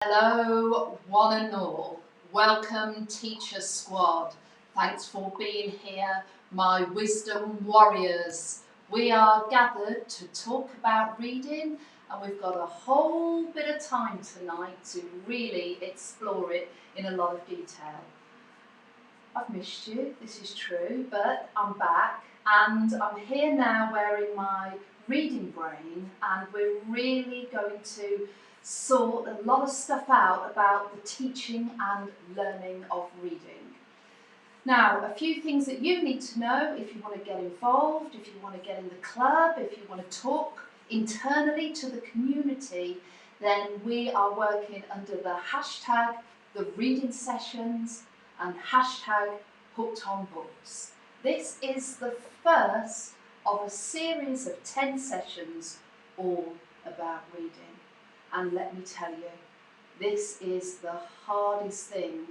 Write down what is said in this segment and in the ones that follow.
Hello, one and all. Welcome, Teacher Squad. Thanks for being here, my wisdom warriors. We are gathered to talk about reading, and we've got a whole bit of time tonight to really explore it in a lot of detail. I've missed you, this is true, but I'm back and I'm here now wearing my reading brain, and we're really going to sort a lot of stuff out about the teaching and learning of reading. Now, a few things that you need to know if you want to get involved, if you want to get in the club, if you want to talk internally to the community, then we are working under the hashtag the reading sessions and hashtag hooked on books. This is the first of a series of 10 sessions all about reading. And let me tell you, this is the hardest thing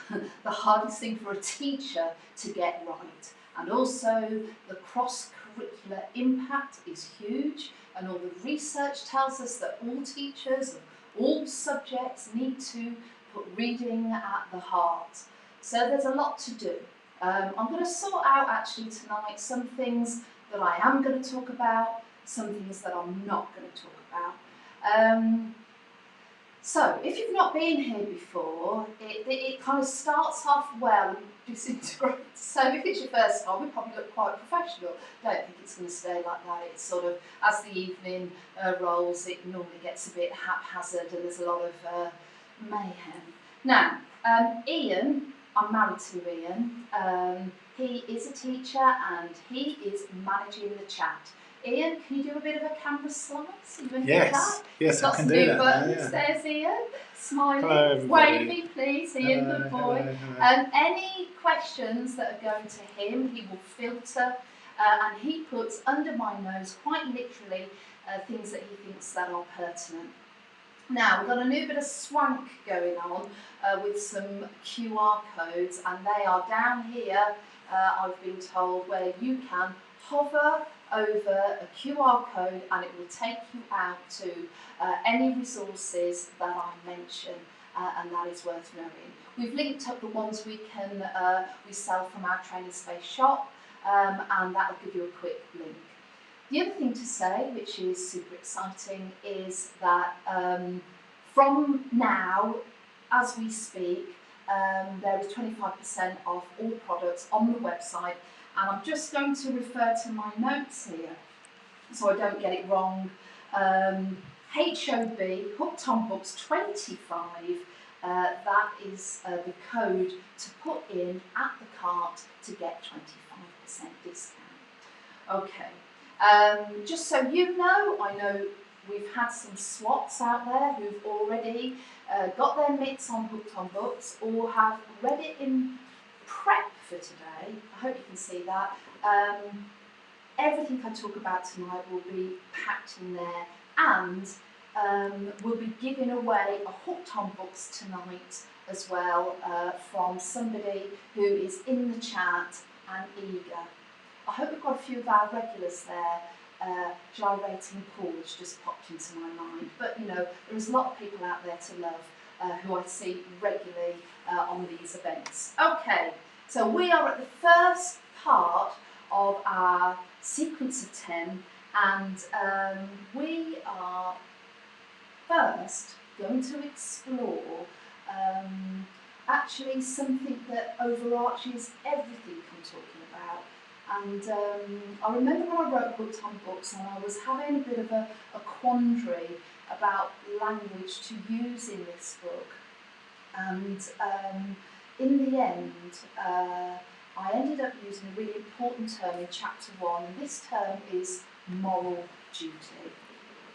for a teacher to get right. And also the cross-curricular impact is huge, and all the research tells us that all teachers of all subjects need to put reading at the heart. So there's a lot to do. I'm going to sort out actually tonight some things that I am going to talk about, some things that I'm not going to talk about. So if you've not been here before, it kind of starts off well and disintegrates. So if it's your first time, we probably look quite professional. Don't think it's going to stay like that. It's sort of, as the evening rolls, it normally gets a bit haphazard and there's a lot of mayhem. Now, Ian, I'm married to Ian. He is a teacher and he is managing the chat. Ian, can you do a bit of a camera slide? So Yes, I can do that. Buttons. Yeah. There's Ian, smiling. Hello, wavy, please, Ian, good boy. Hello. Any questions that are going to him, he will filter, and he puts under my nose, quite literally, things that he thinks that are pertinent. Now, we've got a new bit of swank going on with some QR codes, and they are down here, I've been told, where you can hover over a QR code and it will take you out to any resources that I mention, and that is worth knowing. We've linked up the ones we sell from our training space shop, and that will give you a quick link. The other thing to say, which is super exciting, is that from now, as we speak, there is 25% off all products on the website, and I'm just going to refer to my notes here so I don't get it wrong. HOB, Hooked on Books 25, that is the code to put in at the cart to get 25% discount. Okay, just so you know, I know we've had some SWATs out there who've already got their mitts on Hooked on Books or have read it in prep for today. I hope you can see that. Everything I talk about tonight will be packed in there, and we'll be giving away a Hooked on Books tonight as well from somebody who is in the chat and eager. I hope we've got a few of our regulars there. Gyrating Paul has just popped into my mind, but you know, there's a lot of people out there to love who I see regularly on these events. Okay, so we are at the first part of our sequence of 10, and we are first going to explore actually something that overarches everything I'm talking about. And I remember when I wrote Hooked on Books and I was having a bit of a quandary about language to use in this book. And in the end, I ended up using a really important term in chapter 1, and this term is moral duty.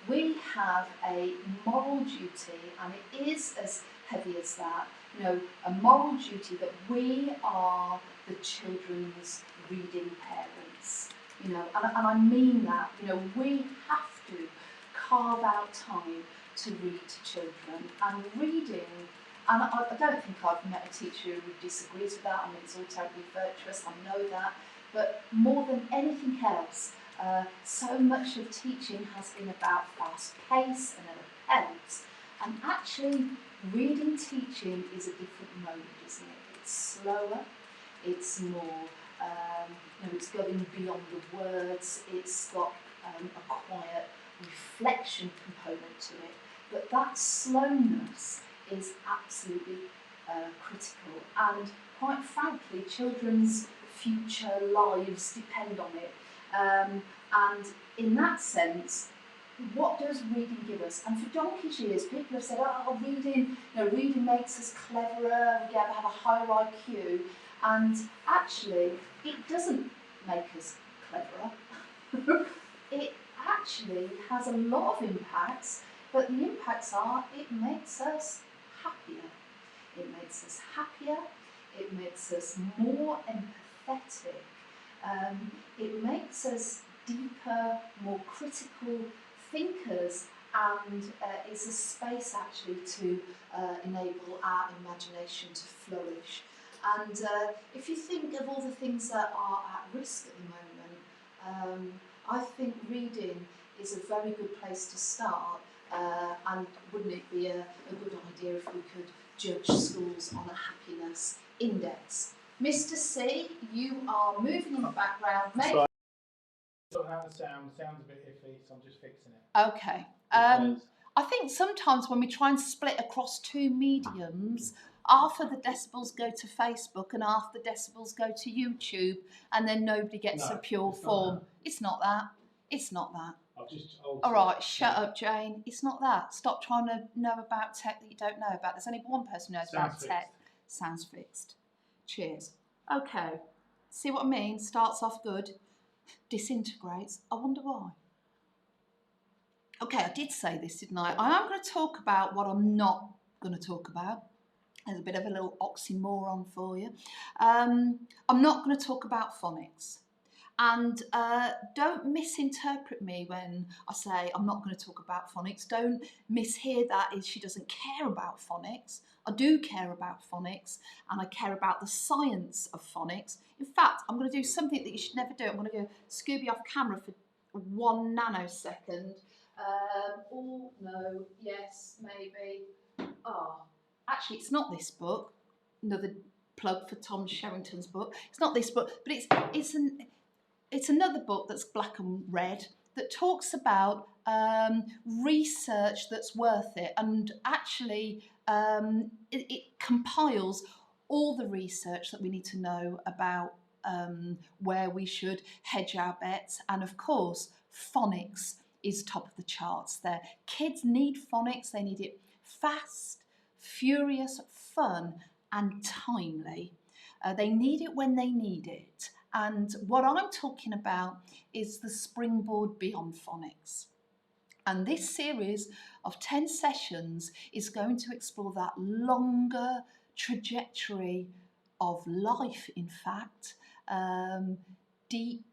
We have a moral duty, and it is as heavy as that. You know, a moral duty that we are the children's reading parents. You know, and I mean that. You know, we have to carve out time to read to children, and reading. And I don't think I've met a teacher who disagrees with that. I mean, it's all totally virtuous, I know that. But more than anything else, so much of teaching has been about fast pace and pace. And actually, reading teaching is a different mode, isn't it? It's slower, it's more, it's going beyond the words, it's got a quiet reflection component to it. But that slowness is absolutely critical, and quite frankly, children's future lives depend on it. And in that sense, what does reading give us? And for donkey's years, people have said, oh, reading makes us cleverer, we have a higher IQ. And actually, it doesn't make us cleverer. It actually has a lot of impacts, but the impacts are it makes us happier. It makes us happier, it makes us more empathetic, it makes us deeper, more critical thinkers, and it's a space actually to enable our imagination to flourish. And if you think of all the things that are at risk at the moment, I think reading is a very good place to start, and wouldn't it be a good idea if we could judge schools on a happiness index? Mr. C, you are moving in the background. Sorry. Sort of how the sound's a bit iffy, so I'm just fixing it. Okay. I think sometimes when we try and split across two mediums, half of the decibels go to Facebook and half the decibels go to YouTube, and then nobody gets a pure form. It's not that. It's not that. All right, shut up, Jane. It's not that. Stop trying to know about tech that you don't know about. There's only one person who knows about tech. Sounds fixed. Cheers. Okay. See what I mean? Starts off good, disintegrates. I wonder why. Okay, I did say this, didn't I? I am going to talk about what I'm not going to talk about. There's a bit of a little oxymoron for you. I'm not going to talk about phonics. And don't misinterpret me when I say I'm not going to talk about phonics. Don't mishear that as she doesn't care about phonics. I do care about phonics, and I care about the science of phonics. In fact, I'm going to do something that you should never do. I'm going to go Scooby off camera for 1 nanosecond. Oh, no, yes, maybe. Oh, actually, it's not this book. Another plug for Tom Sherrington's book. It's not this book, but it's another book that's black and red that talks about research that's worth it, and actually it compiles all the research that we need to know about where we should hedge our bets. And of course, phonics is top of the charts there. Kids need phonics. They need it fast, furious, fun, and timely. They need it when they need it. And what I'm talking about is the springboard beyond phonics. And this series of 10 sessions is going to explore that longer trajectory of life, in fact, deep,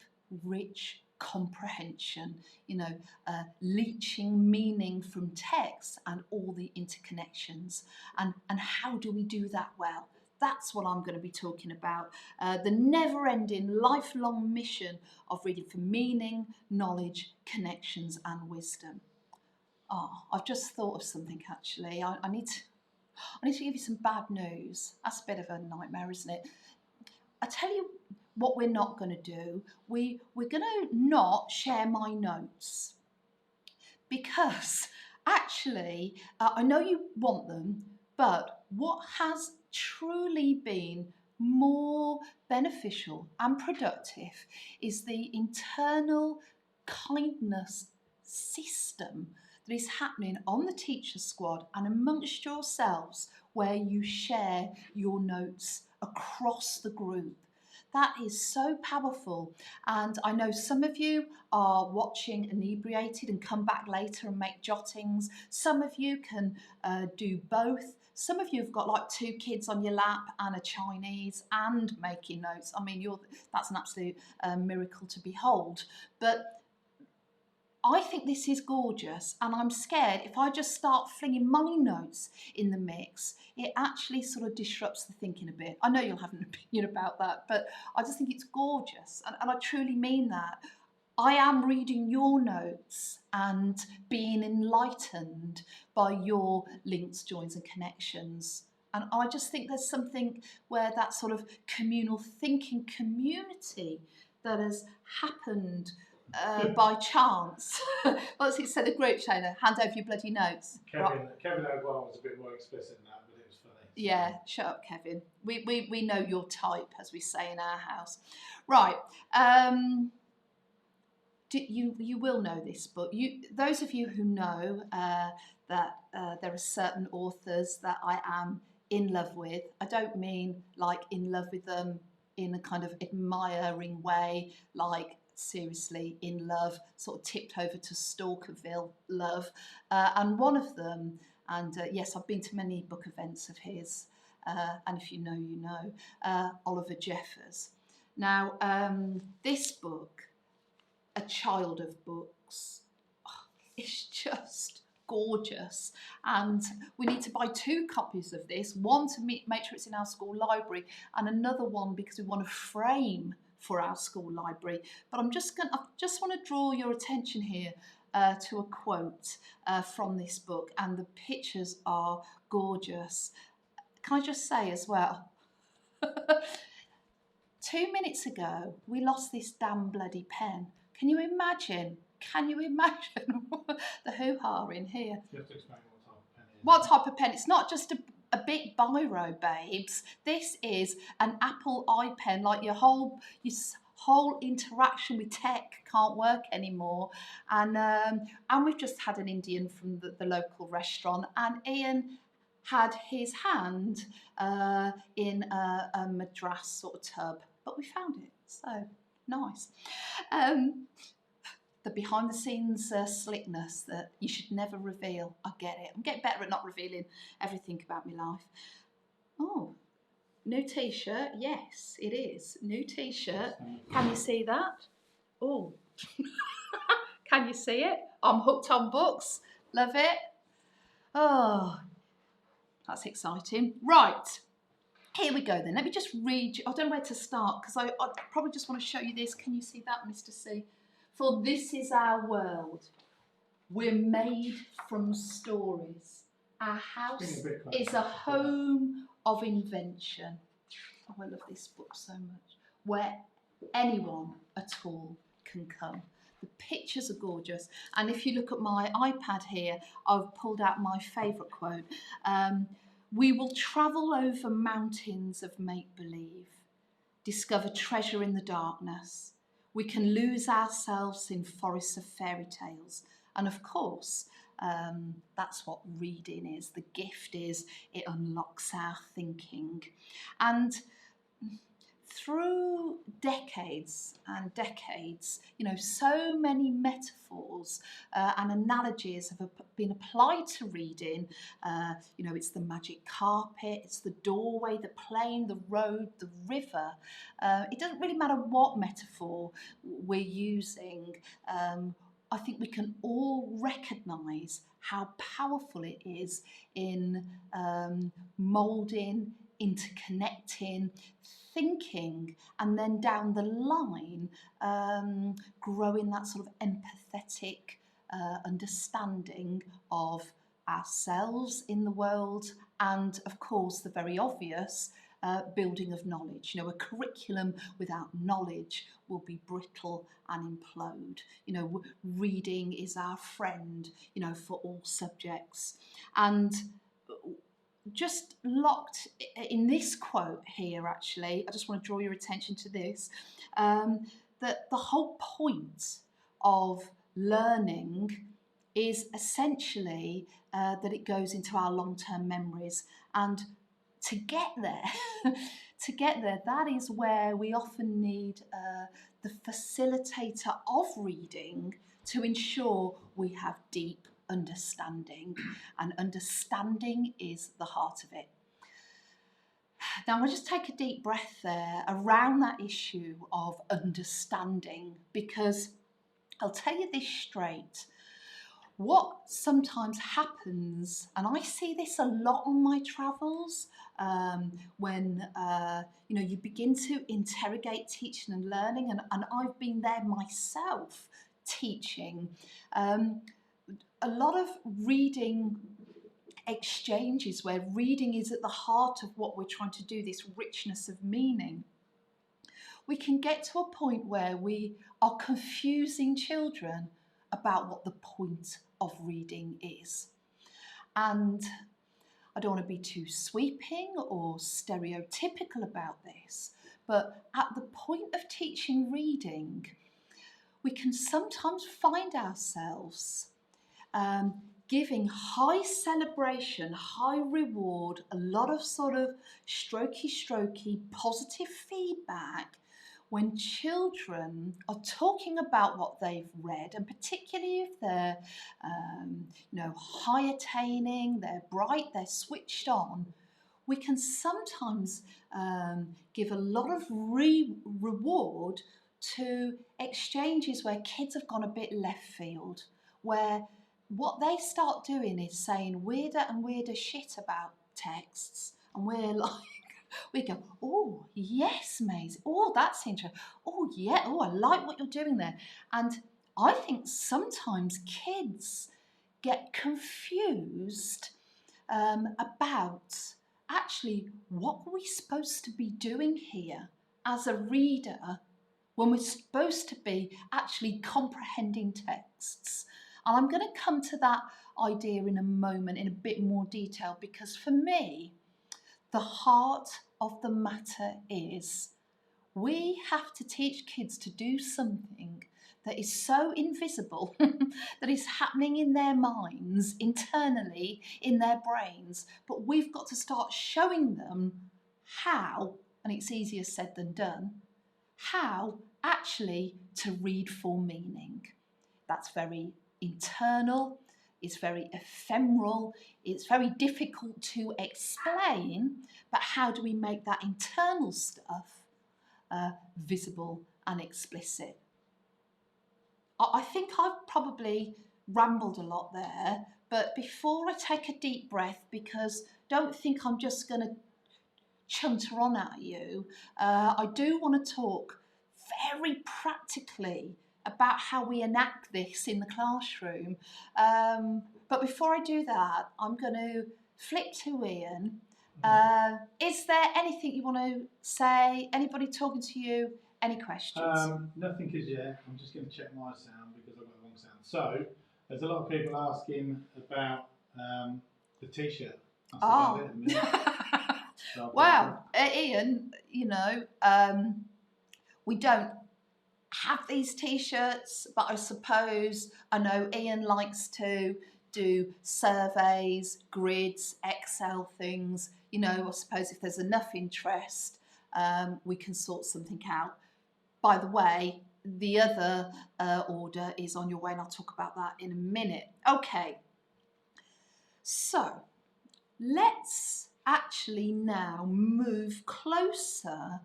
rich comprehension, leaching meaning from text and all the interconnections. And how do we do that well? That's what I'm going to be talking about. The never-ending, lifelong mission of reading for meaning, knowledge, connections, and wisdom. Oh, I've just thought of something, actually. I need to give you some bad news. That's a bit of a nightmare, isn't it? I tell you what we're not going to do. We're going to not share my notes. Because, actually, I know you want them, but what has truly been more beneficial and productive is the internal kindness system that is happening on the teacher squad and amongst yourselves, where you share your notes across the group. That is so powerful. And I know some of you are watching inebriated and come back later and make jottings. Some of you can do both. Some of you have got like 2 kids on your lap and a Chinese and making notes. I mean, that's an absolute miracle to behold. But I think this is gorgeous, and I'm scared if I just start flinging my notes in the mix, it actually sort of disrupts the thinking a bit. I know you'll have an opinion about that, but I just think it's gorgeous, and I truly mean that. I am reading your notes and being enlightened by your links, joins and connections. And I just think there's something where that sort of communal thinking community that has happened by chance. What's it said? The group trainer, hand over your bloody notes. Kevin O'Brien was a bit more explicit than that, but it was funny. Yeah, shut up, Kevin. We know your type, as we say in our house. Right. You will know this book. Those of you who know that there are certain authors that I am in love with. I don't mean like in love with them in a kind of admiring way, like seriously in love, sort of tipped over to Stalkerville love. And one of them, and yes, I've been to many book events of his, and if you know, you know, Oliver Jeffers. Now, this book, A Child of Books, it's just gorgeous, and we need to buy 2 copies of this, one to make sure it's in our school library and another one because we want a frame for our school library. But I just want to draw your attention here to a quote from this book, and the pictures are gorgeous. Can I just say as well, 2 minutes ago we lost this damn bloody pen. Can you imagine? The hoo-ha in here? You have to explain what type of pen it is. What type of pen? It's not just a big biro, babes. This is an Apple iPen. Like your whole interaction with tech can't work anymore. And we've just had an Indian from the local restaurant, and Ian had his hand in a madras sort of tub, but we found it, so nice. The behind the scenes slickness that you should never reveal. I get it. I'm getting better at not revealing everything about my life. Oh, new t-shirt. Yes, it is. New t-shirt. Can you see that? Oh, can you see it? I'm hooked on books. Love it. Oh, that's exciting. Right. Here we go then. Let me just read. I don't know where to start because I probably just want to show you this. Can you see that, Mr. C? For this is our world. We're made from stories. Our house is a home of invention. Oh, I love this book so much. Where anyone at all can come. The pictures are gorgeous. And if you look at my iPad here, I've pulled out my favourite quote. We will travel over mountains of make-believe, discover treasure in the darkness. We can lose ourselves in forests of fairy tales. And of course, that's what reading is. The gift is it unlocks our thinking. And through decades and decades, you know, so many metaphors and analogies have been applied to reading. You know, it's the magic carpet, it's the doorway, the plane, the road, the river. It doesn't really matter what metaphor we're using. I think we can all recognise how powerful it is in moulding, interconnecting, thinking, and then down the line growing that sort of empathetic understanding of ourselves in the world, and of course the very obvious building of knowledge. You know, a curriculum without knowledge will be brittle and implode. You know, reading is our friend, you know, for all subjects. And just locked in this quote here, actually, I just want to draw your attention to this, that the whole point of learning is essentially that it goes into our long-term memories. And to get there, that is where we often need the facilitator of reading to ensure we have deep understanding, and understanding is the heart of it. Now I'll just take a deep breath there around that issue of understanding, because I'll tell you this straight. What sometimes happens, and I see this a lot on my travels, when you begin to interrogate teaching and learning, and I've been there myself teaching. A lot of reading exchanges where reading is at the heart of what we're trying to do, this richness of meaning. We can get to a point where we are confusing children about what the point of reading is. And I don't want to be too sweeping or stereotypical about this, but at the point of teaching reading, we can sometimes find ourselves giving high celebration, high reward, a lot of sort of strokey, positive feedback when children are talking about what they've read, and particularly if they're high attaining, they're bright, they're switched on, we can sometimes give a lot of reward to exchanges where kids have gone a bit left field, where what they start doing is saying weirder and weirder shit about texts, and we're like, we go, oh yes, Maisie, oh that's interesting, oh yeah, oh I like what you're doing there. And I think sometimes kids get confused about actually what are we supposed to be doing here as a reader when we're supposed to be actually comprehending texts. And I'm going to come to that idea in a moment in a bit more detail, because for me, the heart of the matter is we have to teach kids to do something that is so invisible, that is happening in their minds, internally, in their brains, but we've got to start showing them how, and it's easier said than done, how actually to read for meaning. That's very internal, it's very ephemeral, it's very difficult to explain, but how do we make that internal stuff visible and explicit? I think I've probably rambled a lot there, but before I take a deep breath, because don't think I'm just going to chunter on at you, I do want to talk very practically about how we enact this in the classroom. But before I do that, I'm going to flip to Ian. Is there anything you want to say? Anybody talking to you? Any questions? Nothing as yet. I'm just going to check my sound because I've got the wrong sound. So, there's a lot of people asking about the t-shirt. That's about it at the minute. So Wow, Ian, we don't have these t-shirts, but I know Ian likes to do surveys, grids, Excel things. I suppose if there's enough interest, we can sort something out. By the way, the other order is on your way, and I'll talk about that in a minute. Okay, so let's actually now move closer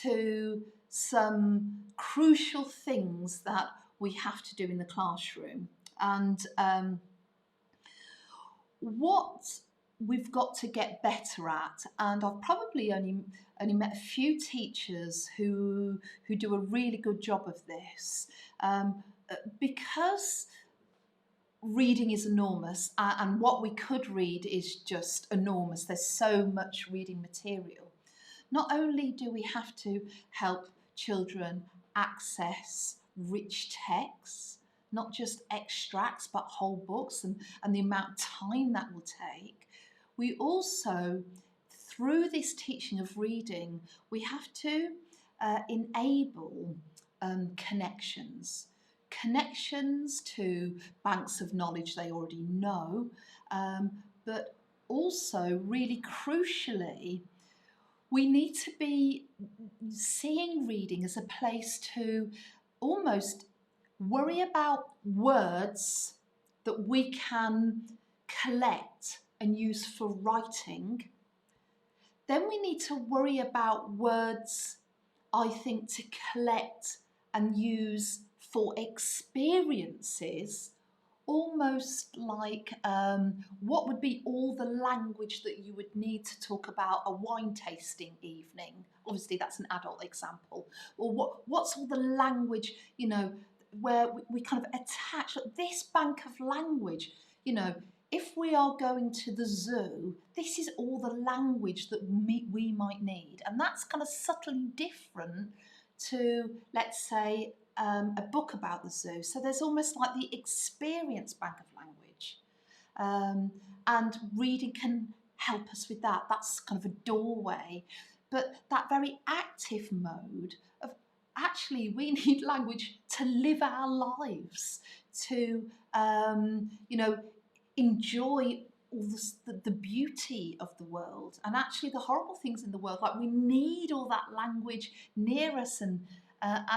to some crucial things that we have to do in the classroom. And what we've got to get better at, and I've probably only met a few teachers who do a really good job of this, because reading is enormous, and what we could read is just enormous. There's so much reading material. Not only do we have to help children access rich texts, not just extracts, but whole books, and the amount of time that will take, we also, through this teaching of reading, we have to enable connections to banks of knowledge they already know, but also, really crucially, we need to be seeing reading as a place to almost worry about words that we can collect and use for writing. Then we need to worry about words, I think, to collect and use for experiences, almost like what would be all the language that you would need to talk about a wine tasting evening. Obviously that's an adult example. Or what's all the language, you know, where we kind of attach this bank of language, you know, if we are going to the zoo, this is all the language that we might need. And that's kind of subtly different to, let's say, a book about the zoo. So there's almost like the experience bank of language. And reading can help us with that. That's kind of a doorway. But that very active mode of actually we need language to live our lives, to, you know, enjoy all the beauty of the world and actually the horrible things in the world. Like we need all that language near us and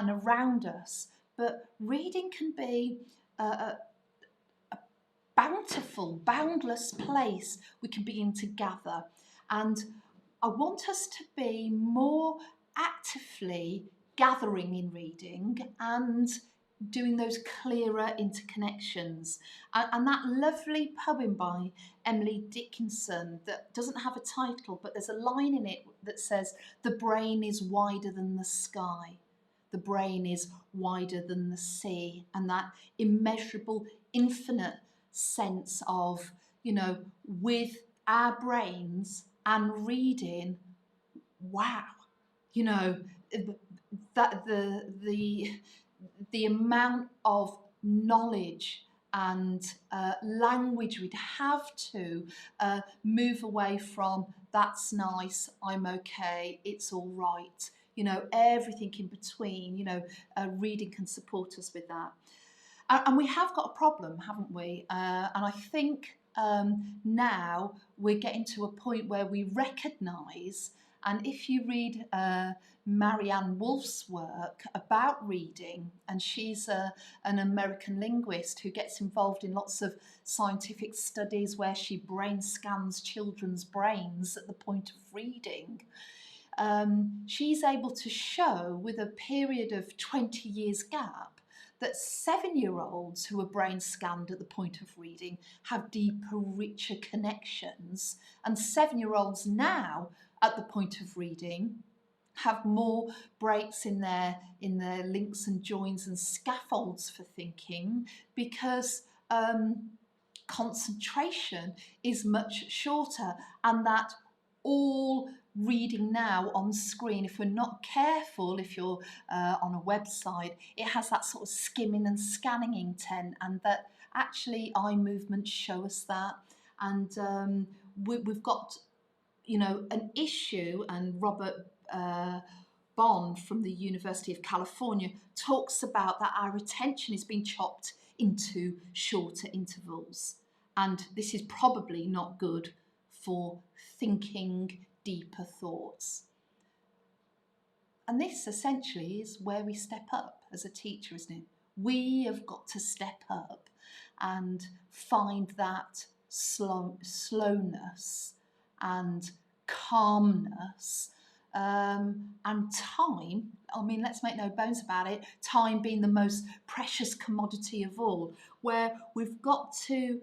around us. But reading can be a bountiful, boundless place we can begin to gather. And I want us to be more actively gathering in reading and doing those clearer interconnections. And that lovely poem by Emily Dickinson that doesn't have a title, but there's a line in it that says, "The brain is wider than the sky. The brain is wider than the sea." And that immeasurable, infinite sense of, you know, with our brains and reading, wow, you know, that the amount of knowledge and language we'd have to move away from that's nice, I'm okay, it's all right, you know, everything in between, you know, reading can support us with that. And we have got a problem, haven't we? And I think now we're getting to a point where we recognise, and if you read Marianne Wolf's work about reading, and she's an American linguist who gets involved in lots of scientific studies where she brain scans children's brains at the point of reading, she's able to show with a period of 20 years gap that 7-year-olds who are brain scanned at the point of reading have deeper, richer connections, and 7-year-olds now at the point of reading have more breaks in their links and joins and scaffolds for thinking, because concentration is much shorter, and that all reading now on screen, if we're not careful, if you're on a website, it has that sort of skimming and scanning intent, and that actually eye movements show us that. And we've got, you know, an issue, and Robert Bond from the University of California talks about that our attention is being chopped into shorter intervals, and this is probably not good for thinking deeper thoughts. And this essentially is where we step up as a teacher, isn't it? We have got to step up and find that slowness and calmness, and time. I mean, let's make no bones about it, time being the most precious commodity of all, where we've got to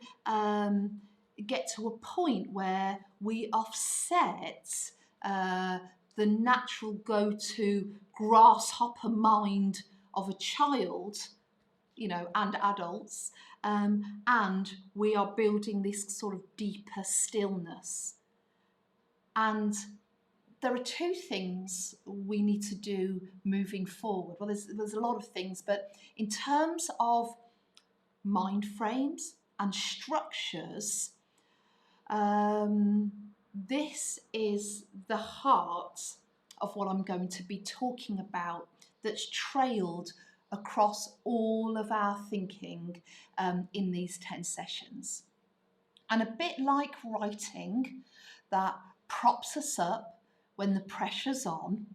get to a point where we offset the natural go-to grasshopper mind of a child, you know, and adults, and we are building this sort of deeper stillness. And there are two things we need to do moving forward. Well, there's a lot of things, but in terms of mind frames and structures, this is the heart of what I'm going to be talking about, that's trailed across all of our thinking in these 10 sessions. And a bit like writing that props us up when the pressure's on,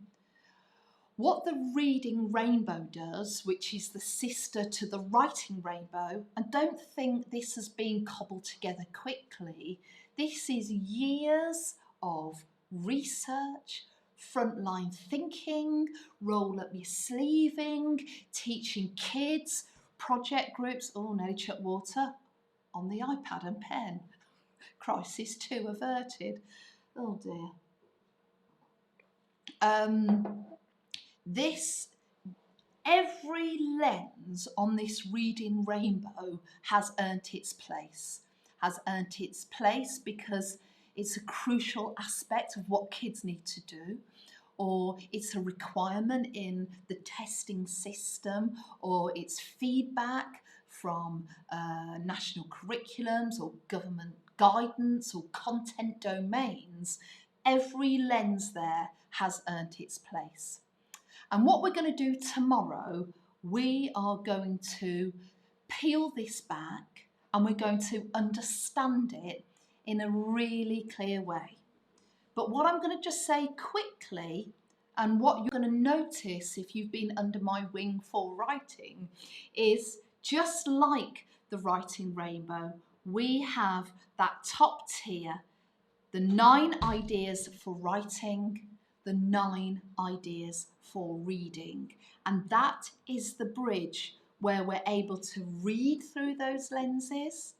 what the reading rainbow does, which is the sister to the writing rainbow, and don't think this has been cobbled together quickly, this is years of research, frontline thinking, roll up your sleeving, teaching kids, project groups, oh no, chuck water, on the iPad and pen. Crisis 2 averted. Oh dear. Every lens on this reading rainbow has earned its place. Has earned its place because it's a crucial aspect of what kids need to do, or it's a requirement in the testing system, or it's feedback from national curriculums or government guidance or content domains. Every lens there has earned its place. And what we're going to do tomorrow, we are going to peel this back and we're going to understand it in a really clear way. But what I'm going to just say quickly, and what you're going to notice if you've been under my wing for writing, is just like the writing rainbow, we have that top tier, the 9 ideas for writing, the 9 ideas for reading. And that is the bridge where we're able to read through those lenses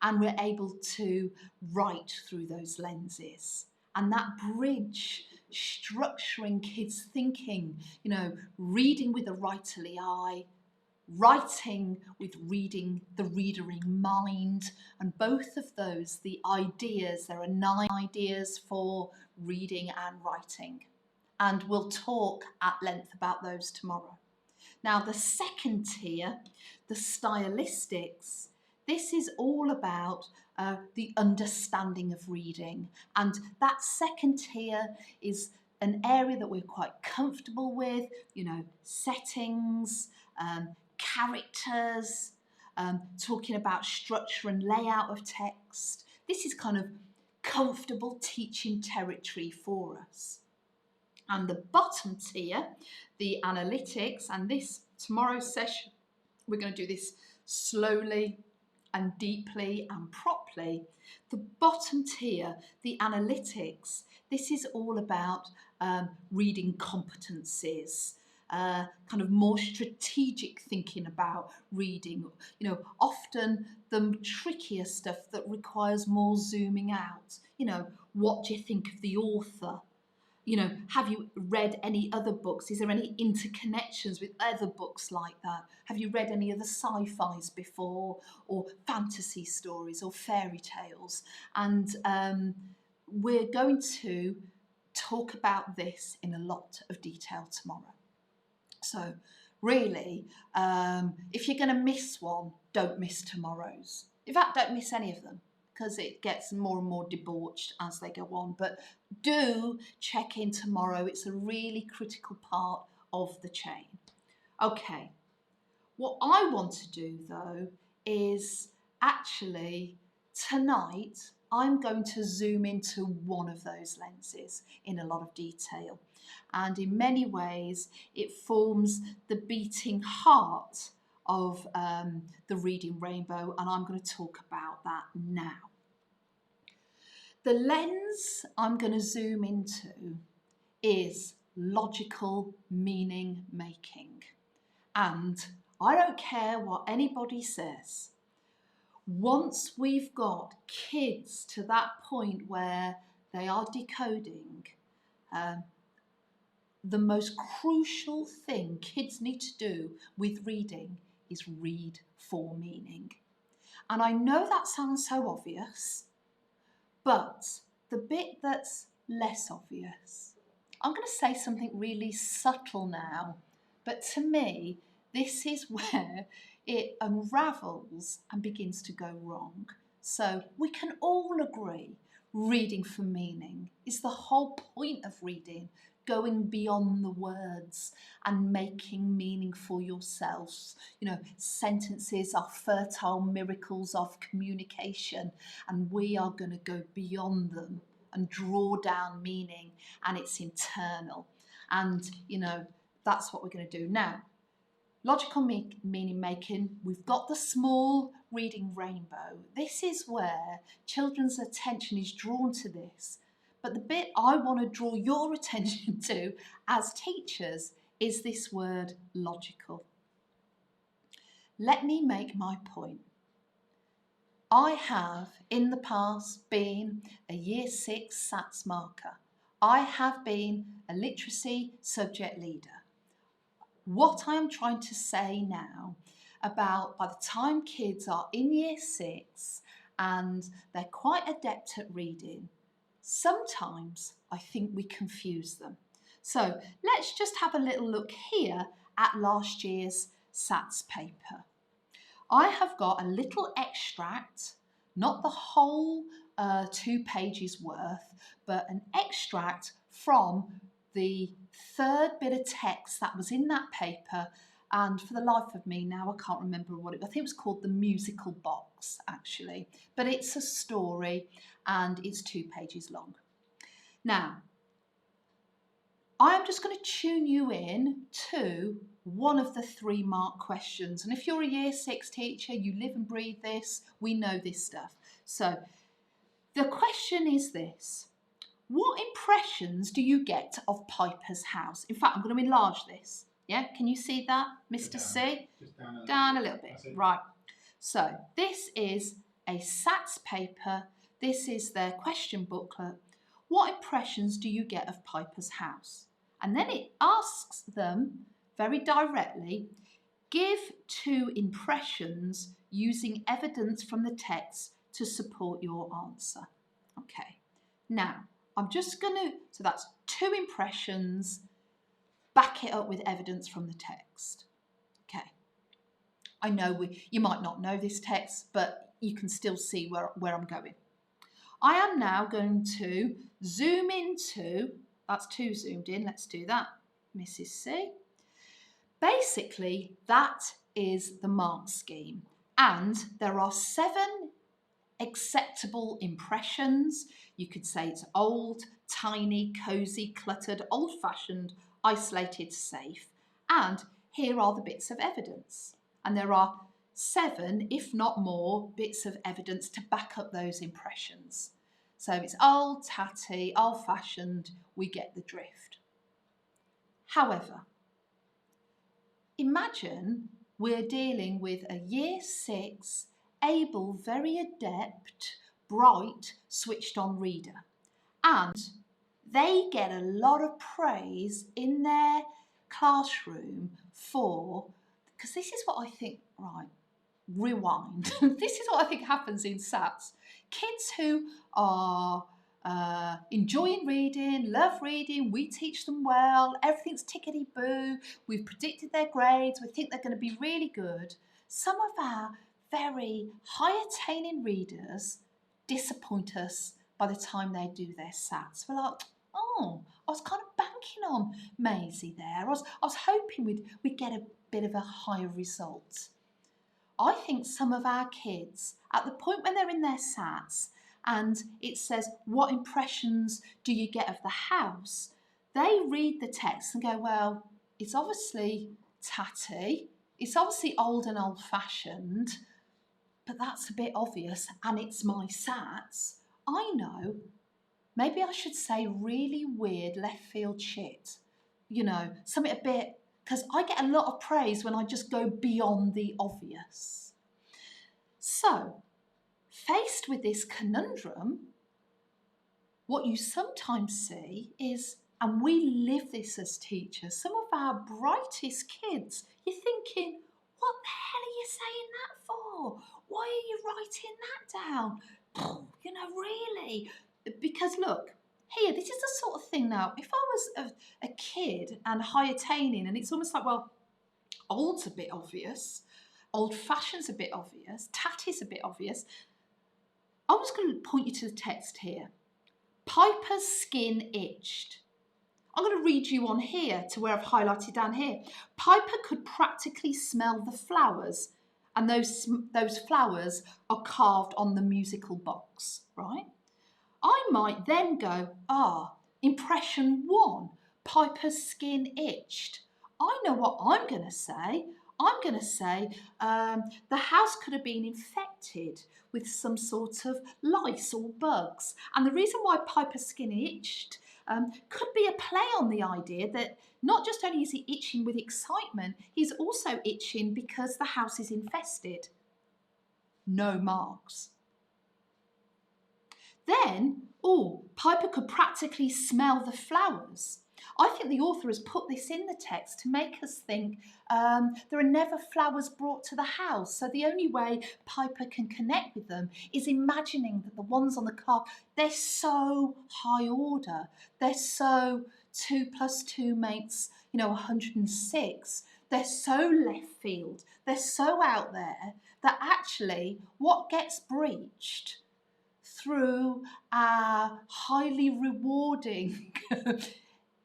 and we're able to write through those lenses. And that bridge, structuring kids' thinking, reading with a writerly eye, writing with reading, the reader in mind, and both of those, the ideas, there are 9 ideas for reading and writing. And we'll talk at length about those tomorrow. Now, the second tier, the stylistics, this is all about the understanding of reading. And that second tier is an area that we're quite comfortable with, settings, characters, talking about structure and layout of text. This is kind of comfortable teaching territory for us. And the bottom tier, the analytics, and tomorrow's session, we're going to do this slowly and deeply and properly. The bottom tier, the analytics, this is all about reading competencies, kind of more strategic thinking about reading, often the trickier stuff that requires more zooming out. What do you think of the author? Have you read any other books? Is there any interconnections with other books like that? Have you read any other sci-fis before, or fantasy stories or fairy tales? And we're going to talk about this in a lot of detail tomorrow. So really, if you're going to miss one, don't miss tomorrow's. In fact, don't miss any of them, because it gets more and more debauched as they go on. But do check in tomorrow. It's a really critical part of the chain. Okay, what I want to do though is actually tonight I'm going to zoom into one of those lenses in a lot of detail. And in many ways it forms the beating heart of the reading rainbow, and I'm going to talk about that now. The lens I'm going to zoom into is logical meaning making. And I don't care what anybody says. Once we've got kids to that point where they are decoding, the most crucial thing kids need to do with reading is read for meaning. And I know that sounds so obvious, but the bit that's less obvious, I'm going to say something really subtle now, but to me, this is where it unravels and begins to go wrong. So we can all agree reading for meaning is the whole point of reading, going beyond the words and making meaning for yourselves. Sentences are fertile miracles of communication, and we are going to go beyond them and draw down meaning, and it's internal. And, that's what we're going to do. Now, logical meaning making, we've got the small reading rainbow. This is where children's attention is drawn to this. But the bit I want to draw your attention to as teachers is this word logical. Let me make my point. I have in the past been a Year 6 SATS marker. I have been a literacy subject leader. What I am trying to say now about by the time kids are in Year 6 and they're quite adept at reading, sometimes I think we confuse them. So let's just have a little look here at last year's SATS paper. I have got a little extract, not the whole 2 pages worth, but an extract from the third bit of text that was in that paper, and for the life of me now I can't remember what it was. I think it was called The Musical Box actually, but it's a story and it's 2 pages long. Now, I am just going to tune you in to one of the 3 mark questions. And if you're a Year 6 teacher, you live and breathe this, we know this stuff. So the question is this: what impressions do you get of Piper's house? In fact, I'm going to enlarge this. Yeah, can you see that, Mr. C? Just down a little bit. Right. So this is a SATS paper. This is their question booklet. What impressions do you get of Piper's house? And then it asks them very directly, give 2 impressions using evidence from the text to support your answer. Okay, now I'm just going to, so that's 2 impressions, back it up with evidence from the text. Okay, I know you might not know this text, but you can still see where I'm going. I am now going to zoom into, that's 2 zoomed in, let's do that, Mrs. C. Basically, that is the mark scheme, and there are 7 acceptable impressions. You could say it's old, tiny, cosy, cluttered, old-fashioned, isolated, safe, and here are the bits of evidence. And there are 7, if not more, bits of evidence to back up those impressions. So it's old, tatty, old-fashioned, we get the drift. However, imagine we're dealing with a Year 6, able, very adept, bright, switched-on reader. And they get a lot of praise in their classroom for, because this is what I think, right, rewind. This is what I think happens in SATs. Kids who are enjoying reading, love reading, we teach them well, everything's tickety-boo, we've predicted their grades, we think they're going to be really good. Some of our very high-attaining readers disappoint us by the time they do their SATs. We're like, oh, I was kind of banking on Maisie there. I was hoping we'd get a bit of a higher result. I think some of our kids, at the point when they're in their SATs and it says, what impressions do you get of the house? They read the text and go, well, it's obviously tatty, it's obviously old and old-fashioned, but that's a bit obvious and it's my SATs. I know, maybe I should say really weird left field shit. You know, something a bit, because I get a lot of praise when I just go beyond the obvious. So, faced with this conundrum, what you sometimes see is, and we live this as teachers, some of our brightest kids, you're thinking, what the hell are you saying that for? Why are you writing that down? You know, really? Because look, here, this is the sort of thing now, if I was a kid and high attaining, and it's almost like, well, old's a bit obvious, old-fashioned's a bit obvious, tatty's a bit obvious. I was going to point you to the text here. Piper's skin itched. I'm going to read you on here to where I've highlighted down here. Piper could practically smell the flowers, and those flowers are carved on the musical box, right? I might then go, impression 1, Piper's skin itched. I know what I'm going to say. I'm going to say the house could have been infected with some sort of lice or bugs. And the reason why Piper's skin itched could be a play on the idea that not just only is he itching with excitement, he's also itching because the house is infested. No marks. Then, Piper could practically smell the flowers. I think the author has put this in the text to make us think there are never flowers brought to the house. So the only way Piper can connect with them is imagining that the ones on the card, they're so high order. They're so 2 + 2 makes, 106. They're so left field. They're so out there that actually what gets breached through our highly rewarding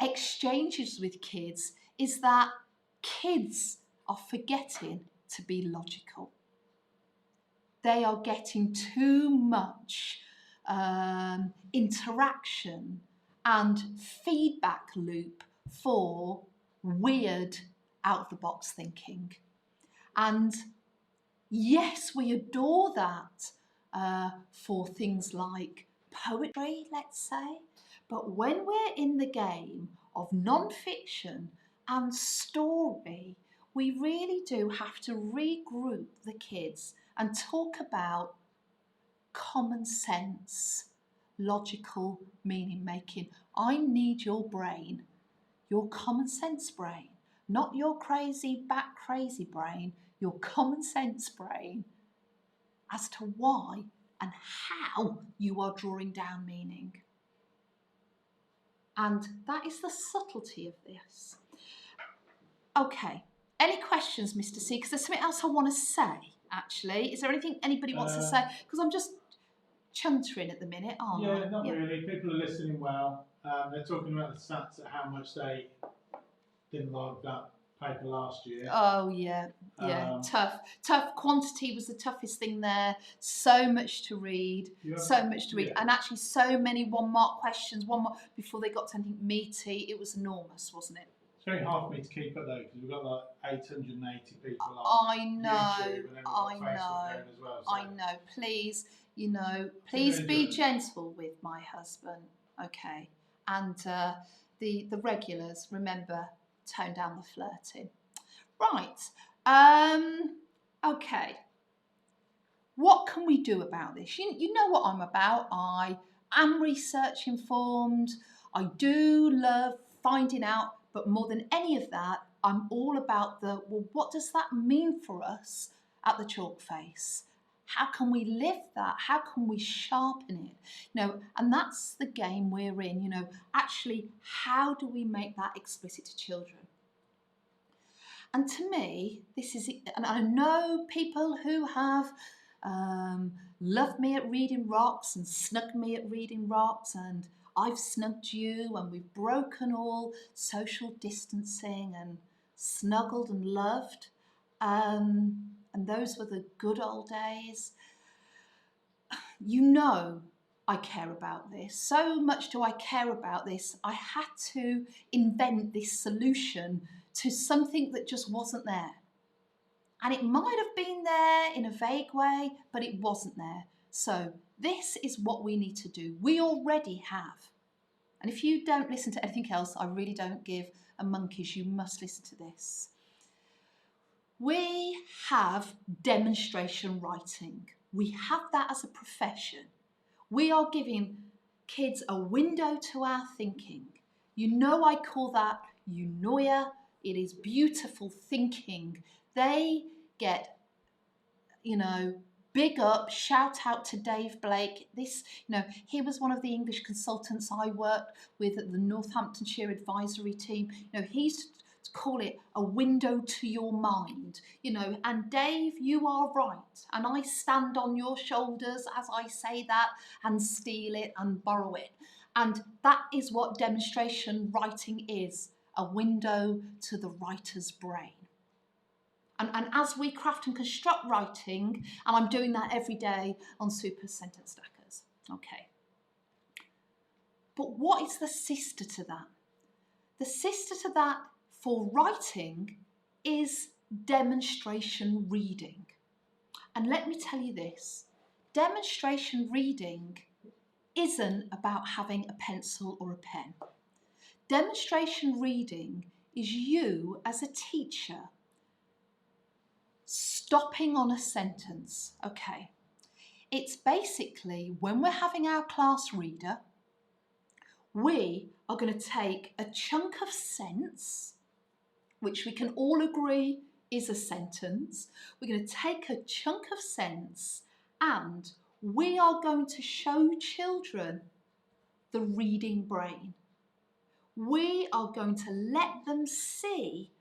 exchanges with kids is that kids are forgetting to be logical. They are getting too much interaction and feedback loop for weird out-of-the-box thinking. And yes, we adore that for things like poetry, let's say. But when we're in the game of non-fiction and story, we really do have to regroup the kids and talk about common sense, logical meaning making. I need your brain, your common sense brain, not your crazy brain, your common sense brain, as to why and how you are drawing down meaning. And that is the subtlety of this. Okay, any questions, Mr. C? Because there's something else I want to say, actually. Is there anything anybody wants to say? Because I'm just chuntering at the minute, aren't I? Yeah, not really. People are listening well. They're talking about the stats at how much they didn't like that paper last year. Oh, yeah. Tough. Quantity was the toughest thing there. So much to read. And actually so many 1-mark questions, before they got to anything meaty. It was enormous, wasn't it? It's very hard for me to keep up though, because we've got like 880 people on YouTube, and then we've got Facebook going as well. So. I know. Please be gentle with my husband, okay? And the regulars, remember, tone down the flirting. Right. Okay. What can we do about this? You know what I'm about. I am research informed. I do love finding out, but more than any of that, I'm all about what does that mean for us at the chalk face? How can we live that? How can we sharpen it? And that's the game we're in. Actually, how do we make that explicit to children? And to me, this is, and I know people who have loved me at Reading Rocks and snugged me at Reading Rocks, and I've snugged you, and we've broken all social distancing and snuggled and loved. And those were the good old days. I care about this. So much do I care about this. I had to invent this solution to something that just wasn't there. And it might have been there in a vague way, but it wasn't there. So this is what we need to do. We already have. And if you don't listen to anything else, I really don't give a monkeys. You must listen to this. We have demonstration writing. We have that as a profession. We are giving kids a window to our thinking. I call that eunoia. It is beautiful thinking. They get, big up, shout out to Dave Blake. He was one of the English consultants I worked with at the Northamptonshire advisory team. He used to call it a window to your mind, and Dave, you are right. And I stand on your shoulders as I say that and steal it and borrow it. And that is what demonstration writing is, a window to the writer's brain. And as we craft and construct writing, and I'm doing that every day on Super Sentence Stackers, okay. But what is the sister to that? The sister to that for writing is demonstration reading. And let me tell you this, demonstration reading isn't about having a pencil or a pen. Demonstration reading is you as a teacher stopping on a sentence. Okay, It's basically when we're having our class reader, we are going to take a chunk of sense, which we can all agree is a sentence. We're going to take a chunk of sense and we are going to show children the reading brain. We are going to let them see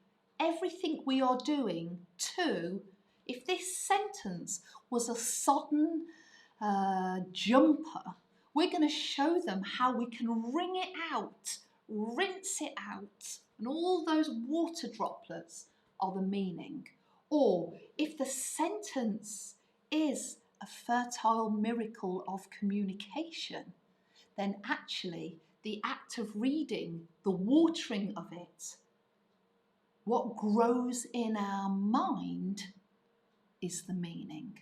everything we are doing to, if this sentence was a sodden jumper, we're going to show them how we can wring it out, rinse it out, and all those water droplets are the meaning. Or if the sentence is a fertile miracle of communication, then actually the act of reading, the watering of it, what grows in our mind is the meaning.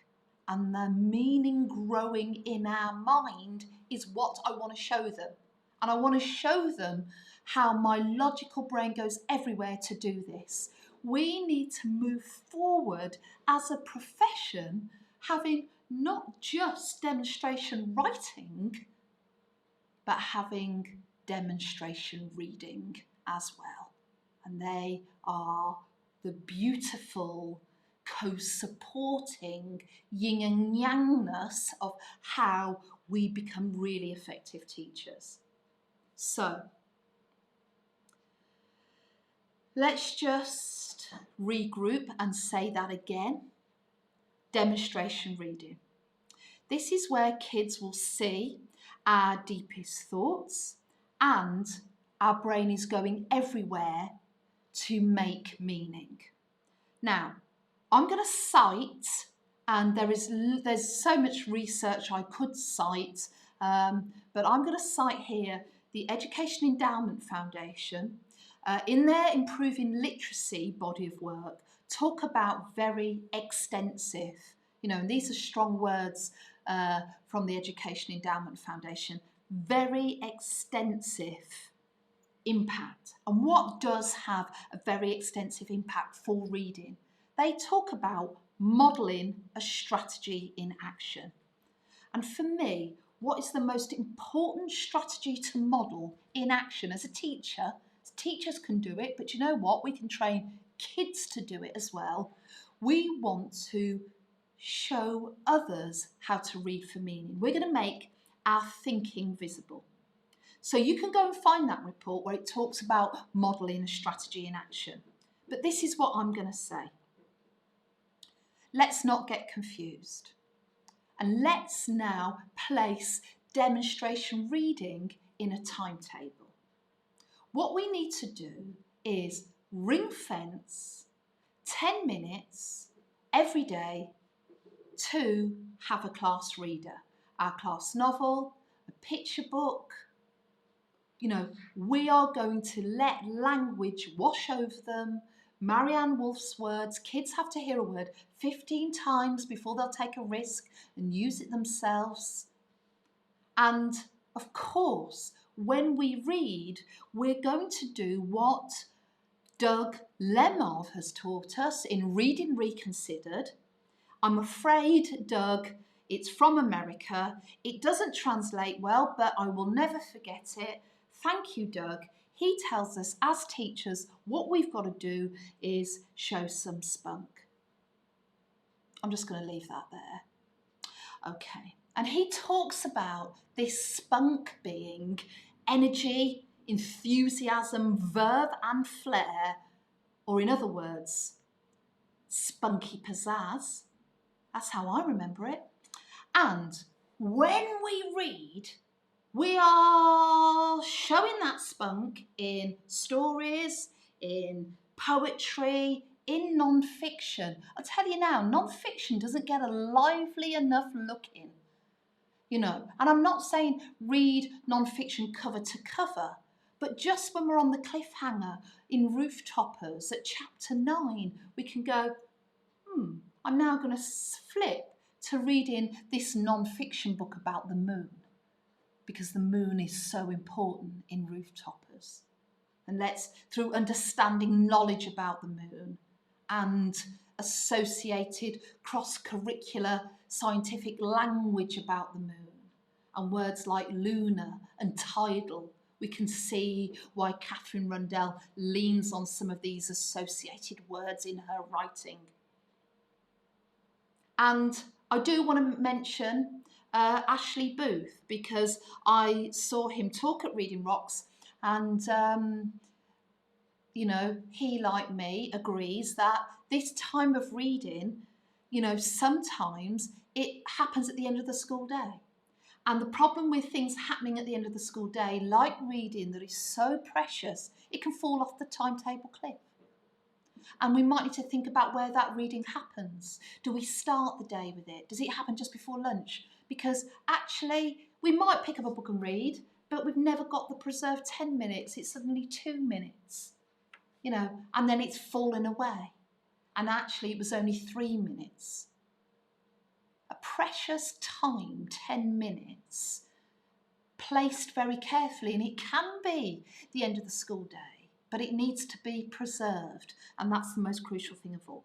And the meaning growing in our mind is what I want to show them. And I want to show them how my logical brain goes everywhere to do this. We need to move forward as a profession, having not just demonstration writing, but having demonstration reading as well. And they are the beautiful co-supporting yin and yangness of how we become really effective teachers. So let's just regroup and say that again. Demonstration reading. This is where kids will see our deepest thoughts and our brain is going everywhere to make meaning. Now, I'm going to cite, and there's so much research I could cite, but I'm going to cite here the Education Endowment Foundation. In their Improving Literacy body of work, talk about very extensive, and these are strong words from the Education Endowment Foundation, very extensive impact. And what does have a very extensive impact for reading? They talk about modelling a strategy in action. And for me, what is the most important strategy to model in action as a teacher? Teachers can do it, but you know what? We can train kids to do it as well. We want to show others how to read for meaning. We're going to make our thinking visible. So you can go and find that report where it talks about modelling a strategy in action. But this is what I'm going to say. Let's not get confused. And let's now place demonstration reading in a timetable. What we need to do is ring fence 10 minutes every day to have a class reader, our class novel, a picture book. We are going to let language wash over them. Marianne Wolf's words, kids have to hear a word 15 times before they'll take a risk and use it themselves. And of course, when we read, we're going to do what Doug Lemov has taught us in Reading Reconsidered. I'm afraid, Doug, it's from America. It doesn't translate well, but I will never forget it. Thank you, Doug. He tells us as teachers what we've got to do is show some spunk. I'm just going to leave that there. Okay. And he talks about this spunk being energy, enthusiasm, verve and flair, or in other words, spunky pizzazz. That's how I remember it. And when we read, we are showing that spunk in stories, in poetry, in non-fiction. I'll tell you now, non-fiction doesn't get a lively enough look in. And I'm not saying read non-fiction cover to cover, but just when we're on the cliffhanger in Rooftopers at chapter 9, we can go, I'm now going to flip to reading this non-fiction book about the moon, because the moon is so important in Rooftopers. And through understanding knowledge about the moon and associated cross-curricular scientific language about the moon, and words like lunar and tidal. We can see why Catherine Rundell leans on some of these associated words in her writing. And I do want to mention Ashley Booth, because I saw him talk at Reading Rocks, and you know, he, like me, agrees that this time of reading, you know, sometimes it happens at the end of the school day. And the problem with things happening at the end of the school day, like reading that is so precious, it can fall off the timetable cliff. And we might need to think about where that reading happens. Do we start the day with it? Does it happen just before lunch? Because actually, we might pick up a book and read, but we've never got the preserved 10 minutes. It's suddenly 2 minutes, you know, and then it's fallen away. And actually, it was only 3 minutes. A precious time, 10 minutes, placed very carefully, and it can be the end of the school day, but it needs to be preserved, and that's the most crucial thing of all.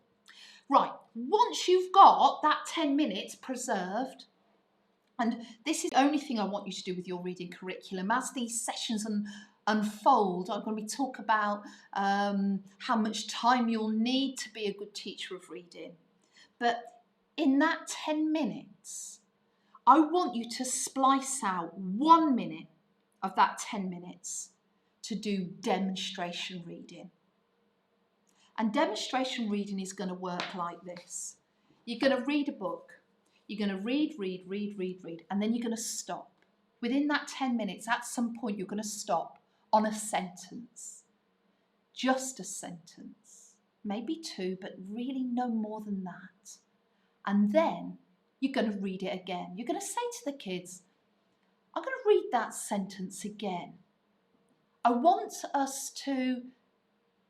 Right, once you've got that 10 minutes preserved, and this is the only thing I want you to do with your reading curriculum, as these sessions unfold, I'm going to talk about how much time you'll need to be a good teacher of reading. But in that 10 minutes, I want you to splice out 1 minute of that 10 minutes to do demonstration reading. And demonstration reading is going to work like this. You're going to read a book. You're going to read, and then you're going to stop. Within that 10 minutes, at some point, you're going to stop on a sentence. Just a sentence. Maybe 2, but really no more than that. And then you're going to read it again. You're going to say to the kids, I'm going to read that sentence again. I want us to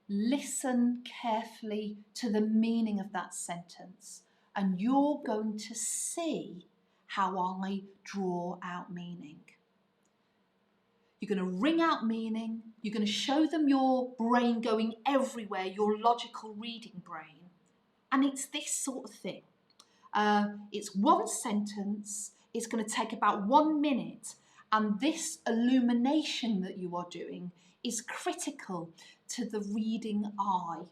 listen carefully to the meaning of that sentence, and you're going to see how I draw out meaning. You're going to ring out meaning. You're going to show them your brain going everywhere, your logical reading brain. And it's this sort of thing. It's one sentence. It's going to take about 1 minute. And this illumination that you are doing is critical to the reading eye,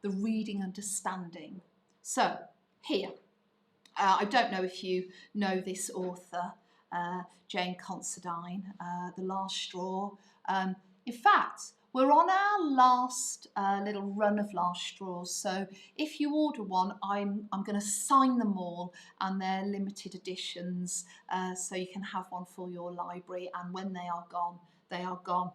the reading understanding. So here, I don't know if you know this author, Jane Considine, The Last Straw. In fact, we're on our last little run of Last Straws, so if you order one, I'm going to sign them all, and they're limited editions, so you can have one for your library, and when they are gone, they are gone.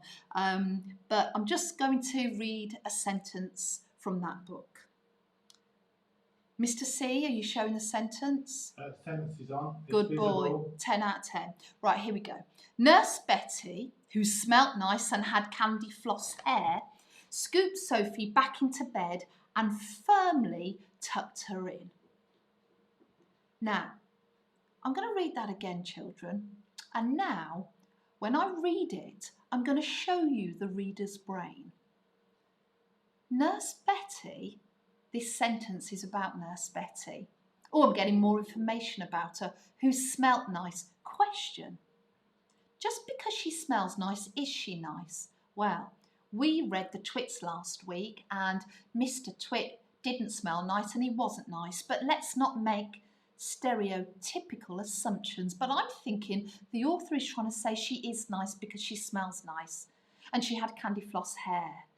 But I'm just going to read a sentence from that book. Mr. C, are you showing the sentence? Sentence is on. It's Good visible. boy. 10 out of 10. Right, here we go. Nurse Betty, who smelt nice and had candy floss hair, scooped Sophie back into bed and firmly tucked her in. Now, I'm going to read that again, children. And now, when I read it, I'm going to show you the reader's brain. Nurse Betty. This sentence is about Nurse Betty. Oh, I'm getting more information about her. Who smelt nice? Question. Just because she smells nice, is she nice? Well, we read the Twits last week, and Mr. Twit didn't smell nice and he wasn't nice. But let's not make stereotypical assumptions. But I'm thinking the author is trying to say she is nice because she smells nice and she had candy floss hair.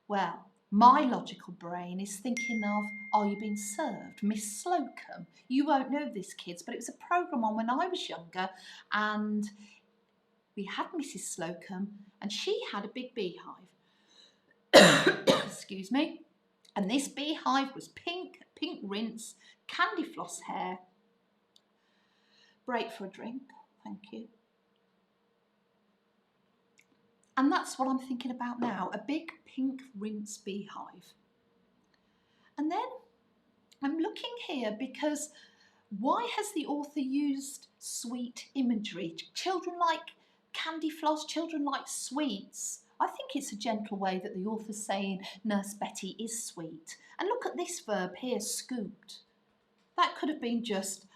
Well, my logical brain is thinking of Are You Being Served? Miss Slocum. You won't know this, kids, but it was a programme on when I was younger, and we had Mrs. Slocum, and she had a big beehive. Excuse me. And this beehive was pink rinse, candy floss hair. Break for a drink, thank you. And that's what I'm thinking about now, a big pink rinse beehive. And then I'm looking here because why has the author used sweet imagery? Children like candy floss, children like sweets. I think it's a gentle way that the author's saying Nurse Betty is sweet. And look at this verb here, scooped. That could have been just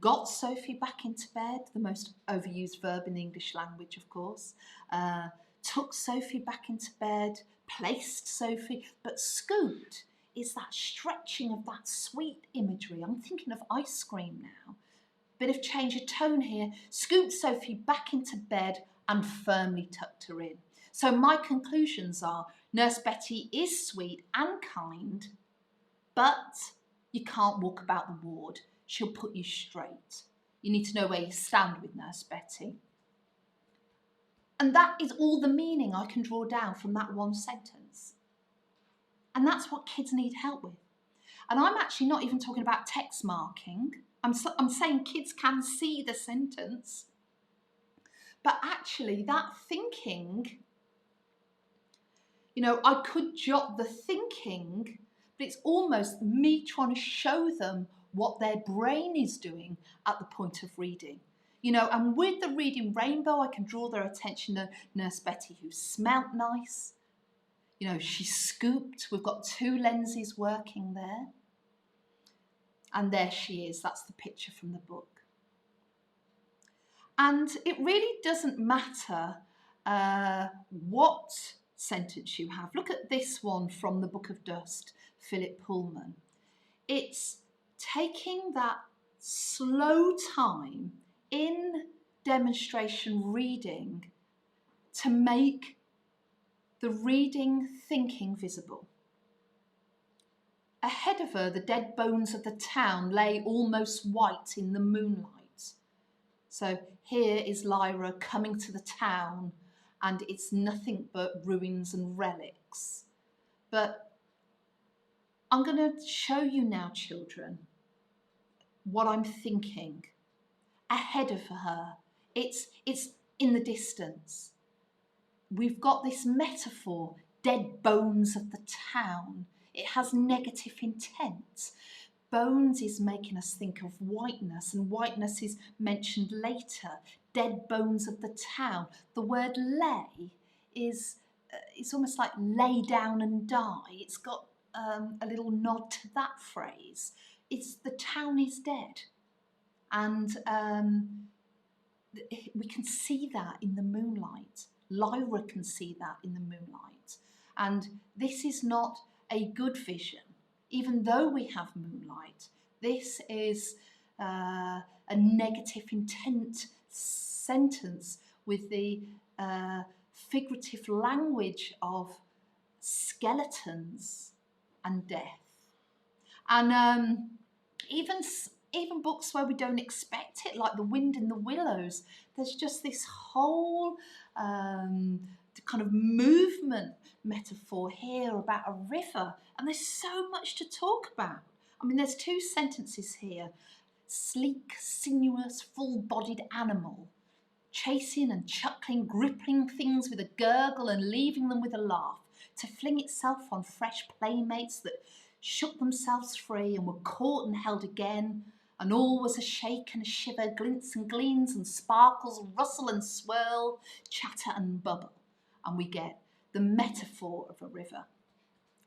got Sophie back into bed, the most overused verb in the English language, of course. Took Sophie back into bed, placed Sophie, but scooped is that stretching of that sweet imagery. I'm thinking of ice cream now. Bit of change of tone here. Scooped Sophie back into bed and firmly tucked her in. So my conclusions are Nurse Betty is sweet and kind, but you can't walk about the ward. She'll put you straight. You need to know where you stand with Nurse Betty. And that is all the meaning I can draw down from that one sentence. And that's what kids need help with. And I'm actually not even talking about text marking. I'm saying kids can see the sentence. But actually that thinking, I could jot the thinking, but it's almost me trying to show them what their brain is doing at the point of reading. And with the reading rainbow, I can draw their attention to Nurse Betty, who smelt nice. She scooped. We've got two lenses working there. And there she is. That's the picture from the book. And it really doesn't matter what sentence you have. Look at this one from the Book of Dust, Philip Pullman. It's taking that slow time in demonstration reading to make the reading thinking visible. Ahead of her, the dead bones of the town lay almost white in the moonlight. So here is Lyra coming to the town, and it's nothing but ruins and relics. But I'm going to show you now, children, what I'm thinking. Ahead of her, it's in the distance. We've got this metaphor, dead bones of the town. It has negative intent. Bones is making us think of whiteness, and whiteness is mentioned later. Dead bones of the town. The word lay is it's almost like lay down and die. It's got a little nod to that phrase. It's the town is dead. And we can see that in the moonlight. Lyra can see that in the moonlight. And this is not a good vision. Even though we have moonlight, this is a negative intent sentence with the figurative language of skeletons and death. And even books where we don't expect it, like The Wind in the Willows, there's just this whole kind of movement metaphor here about a river, and there's so much to talk about. I mean, there's two sentences here. Sleek, sinuous, full-bodied animal, chasing and chuckling, gripping things with a gurgle and leaving them with a laugh, to fling itself on fresh playmates that shook themselves free and were caught and held again, and all was a shake and a shiver, glints and gleams and sparkles, rustle and swirl, chatter and bubble. And we get the metaphor of a river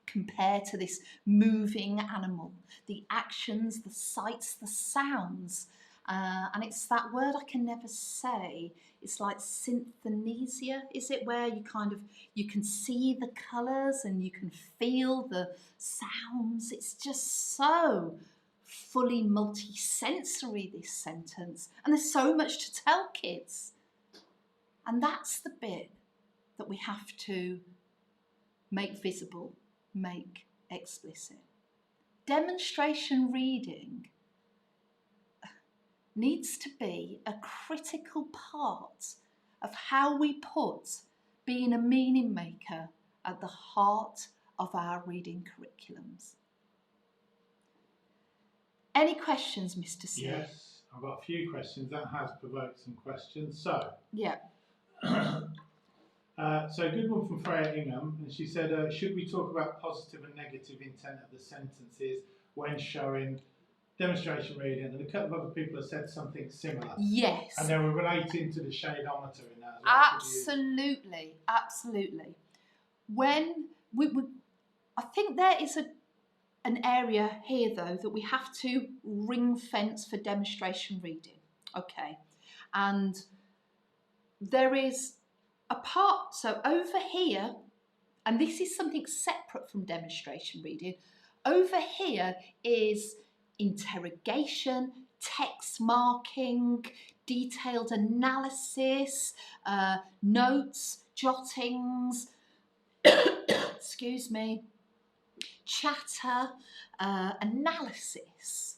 compared to this moving animal, the actions, the sights, the sounds. And it's that word I can never say. It's like synthenesia, is it, where you can see the colours and you can feel the sounds. It's just so fully multi-sensory, this sentence. And there's so much to tell kids. And that's the bit that we have to make visible, make explicit. Demonstration reading needs to be a critical part of how we put being a meaning maker at the heart of our reading curriculums. Any questions, Mr. C? Yes, I've got a few questions. That has provoked some questions. So, yeah. So a good one from Freya Ingham, and she said, should we talk about positive and negative intent of the sentences when showing demonstration reading, and a couple of other people have said something similar. Yes. And they were relating to the shadeometer in that as well. Absolutely, absolutely. When I think there is an area here though that we have to ring fence for demonstration reading. Okay, and there is a part, so over here, and this is something separate from demonstration reading, over here is interrogation, text marking, detailed analysis, notes, jottings, excuse me, chatter, analysis.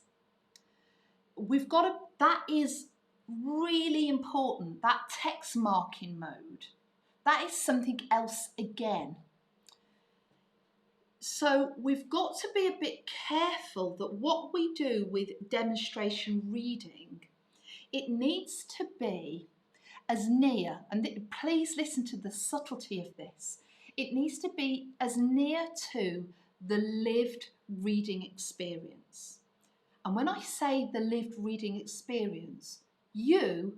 We've got to, that is really important, that text marking mode. That is something else again. So we've got to be a bit careful that what we do with demonstration reading, it needs to be as near, and please listen to the subtlety of this, it needs to be as near to the lived reading experience. And when I say the lived reading experience, you,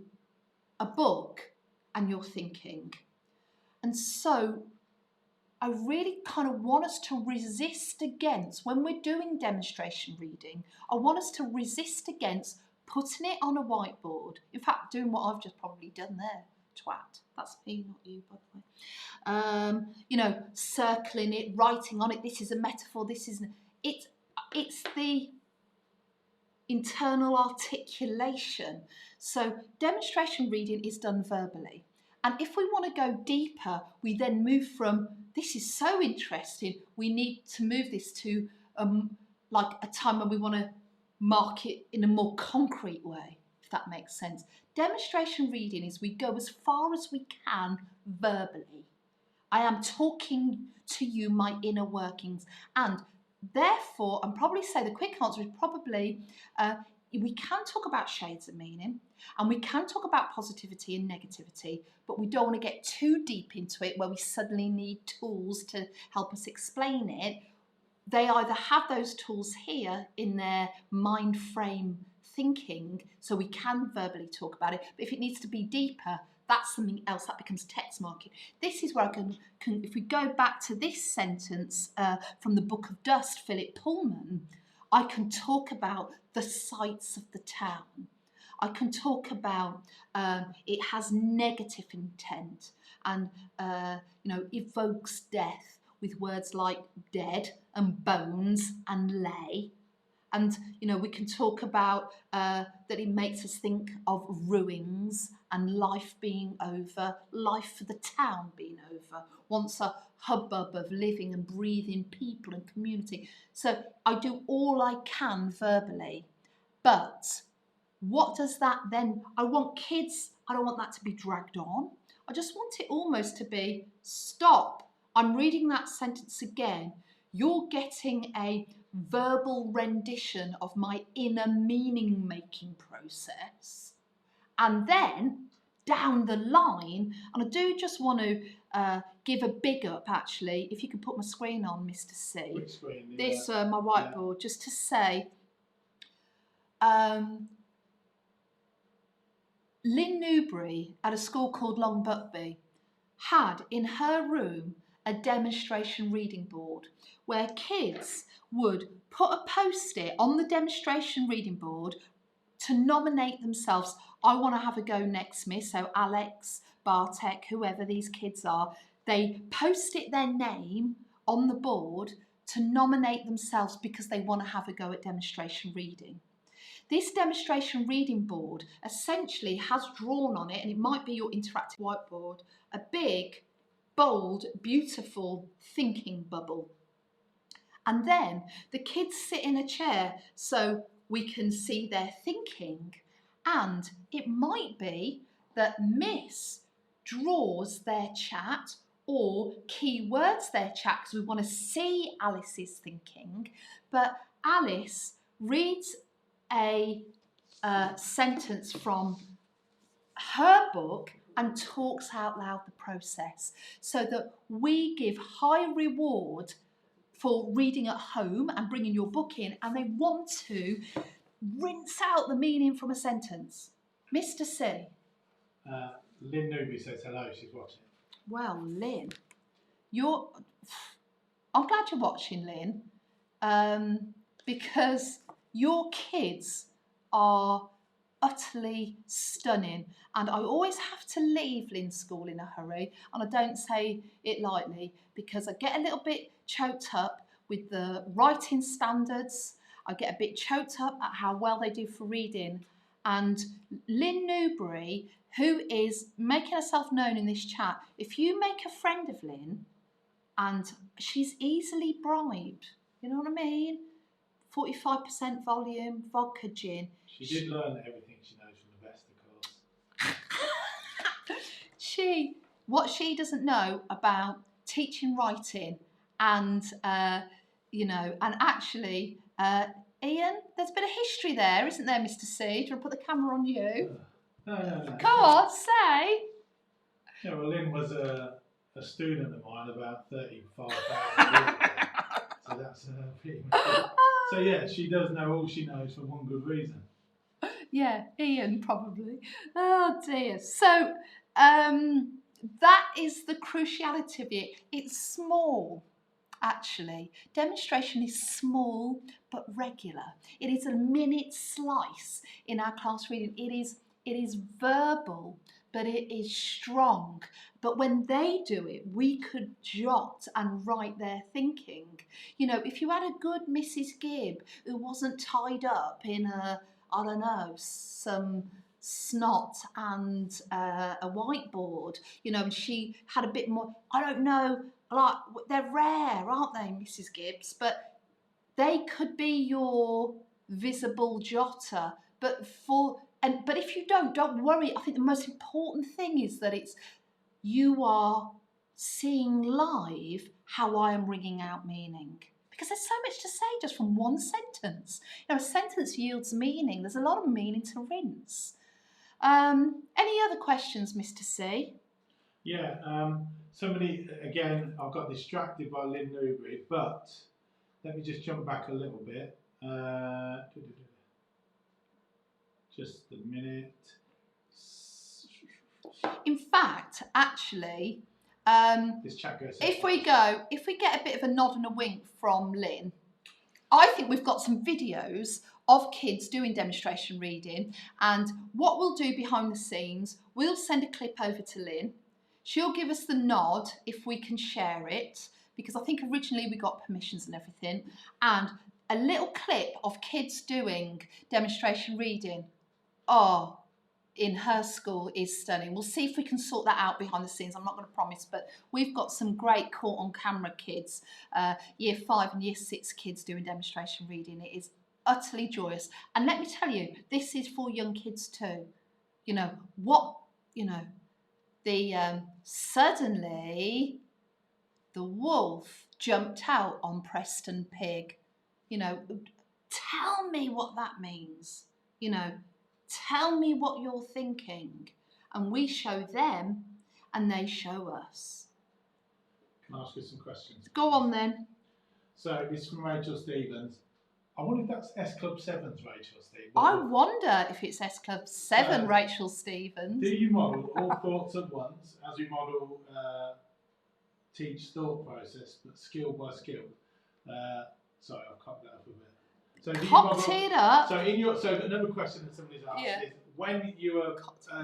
a book, and you're thinking. And so I really kind of want us to resist against, when we're doing demonstration reading, I want us to resist against putting it on a whiteboard. In fact, doing what I've just probably done there. Twat. That's me, not you, by the way. You know, circling it, writing on it. This is a metaphor. This is it's the internal articulation. So demonstration reading is done verbally. And if we want to go deeper, we then move from, this is so interesting, we need to move this to like a time when we want to mark it in a more concrete way, if that makes sense. Demonstration reading is we go as far as we can verbally. I am talking to you my inner workings, and therefore, and probably say the quick answer is probably, we can talk about shades of meaning, and we can talk about positivity and negativity, but we don't want to get too deep into it where we suddenly need tools to help us explain it. They either have those tools here in their mind frame thinking, so we can verbally talk about it, but if it needs to be deeper, that's something else, that becomes text marking. This is where I can if we go back to this sentence from the Book of Dust, Philip Pullman, I can talk about the sights of the town. I can talk about it has negative intent and evokes death with words like dead and bones and lay. And, we can talk about that it makes us think of ruins and life being over, life for the town being over, once a hubbub of living and breathing people and community. So I do all I can verbally. But what does that then, I want kids, I don't want that to be dragged on. I just want it almost to be, stop, I'm reading that sentence again. You're getting a verbal rendition of my inner meaning making process, and then down the line, and I do just want to give a big up actually, if you could put my screen on, Mr. C. Which screen? This my whiteboard, just to say Lynn Newbury at a school called Long Buckby had in her room a demonstration reading board where kids would put a post-it on the demonstration reading board to nominate themselves. I want to have a go next, miss. So Alex, Bartek, whoever these kids are, they post-it their name on the board to nominate themselves because they want to have a go at demonstration reading. This demonstration reading board essentially has drawn on it, and it might be your interactive whiteboard, a big, bold, beautiful thinking bubble. And then the kids sit in a chair so we can see their thinking. And it might be that Miss draws their chat or keywords their chat because we want to see Alice's thinking. But Alice reads a sentence from her book and talks out loud the process, so that we give high reward for reading at home and bringing your book in, and they want to rinse out the meaning from a sentence. Mr. C. Lynn Newby says hello, she's watching. Well, Lynn, I'm glad you're watching, Lynn, because your kids are utterly stunning. And I always have to leave Lynn's school in a hurry, and I don't say it lightly, because I get a little bit choked up with the writing standards. I get a bit choked up at how well they do for reading. And Lynn Newbury, who is making herself known in this chat, if you make a friend of Lynn, and she's easily bribed, you know what I mean? 45% volume, vodka gin. She did learn everything she knows from the best, of course. What she doesn't know about teaching writing and, and actually, Ian, there's a bit of history there, isn't there, Mr. C? Do you want to put the camera on you? No. Come on, say. Yeah, well, Lynn was a student of mine about 35,000 years ago. So that's pretty much it. So yeah, she does know all she knows for one good reason. Yeah, Ian probably. Oh dear. So that is the cruciality of it. It's small, actually. Demonstration is small but regular. It is a minute slice in our class reading. It is verbal, but it is strong. But when they do it, we could jot and write their thinking. You know, if you had a good Mrs. Gibb who wasn't tied up in some snot and a whiteboard, and she had a bit more, like, they're rare, aren't they, Mrs. Gibbs? But they could be your visible jotter. But if you don't worry. I think the most important thing is that you are seeing live how I am bringing out meaning. Because there's so much to say just from one sentence. A sentence yields meaning. There's a lot of meaning to rinse. Any other questions, Mr. C? Yeah, somebody, again, I got distracted by Lynn Newbury, but let me just jump back a little bit. Just a minute. In fact, actually, this chat goes. if we get a bit of a nod and a wink from Lynn, I think we've got some videos of kids doing demonstration reading, and what we'll do behind the scenes, we'll send a clip over to Lynn. She'll give us the nod if we can share it, because I think originally we got permissions and everything, and a little clip of kids doing demonstration reading. Oh, in her school is stunning. We'll see if we can sort that out behind the scenes. I'm not going to promise, but we've got some great caught on camera kids, year 5 and year 6 kids doing demonstration reading. It is utterly joyous. And let me tell you, this is for young kids too. Suddenly the wolf jumped out on Preston Pig. Tell me what that means. Tell me what you're thinking. And we show them and they show us. Can I ask you some questions? Go on then. So this is from Rachel Stevens. I wonder if that's S Club 7's Rachel Stevens. I wonder if it's S Club 7 Rachel Stevens. Do you model all thoughts at once as we model teach thought process, but skill by skill? Sorry, I've cut that up a bit. So Cocked it up. So another question that somebody's asked is, when you are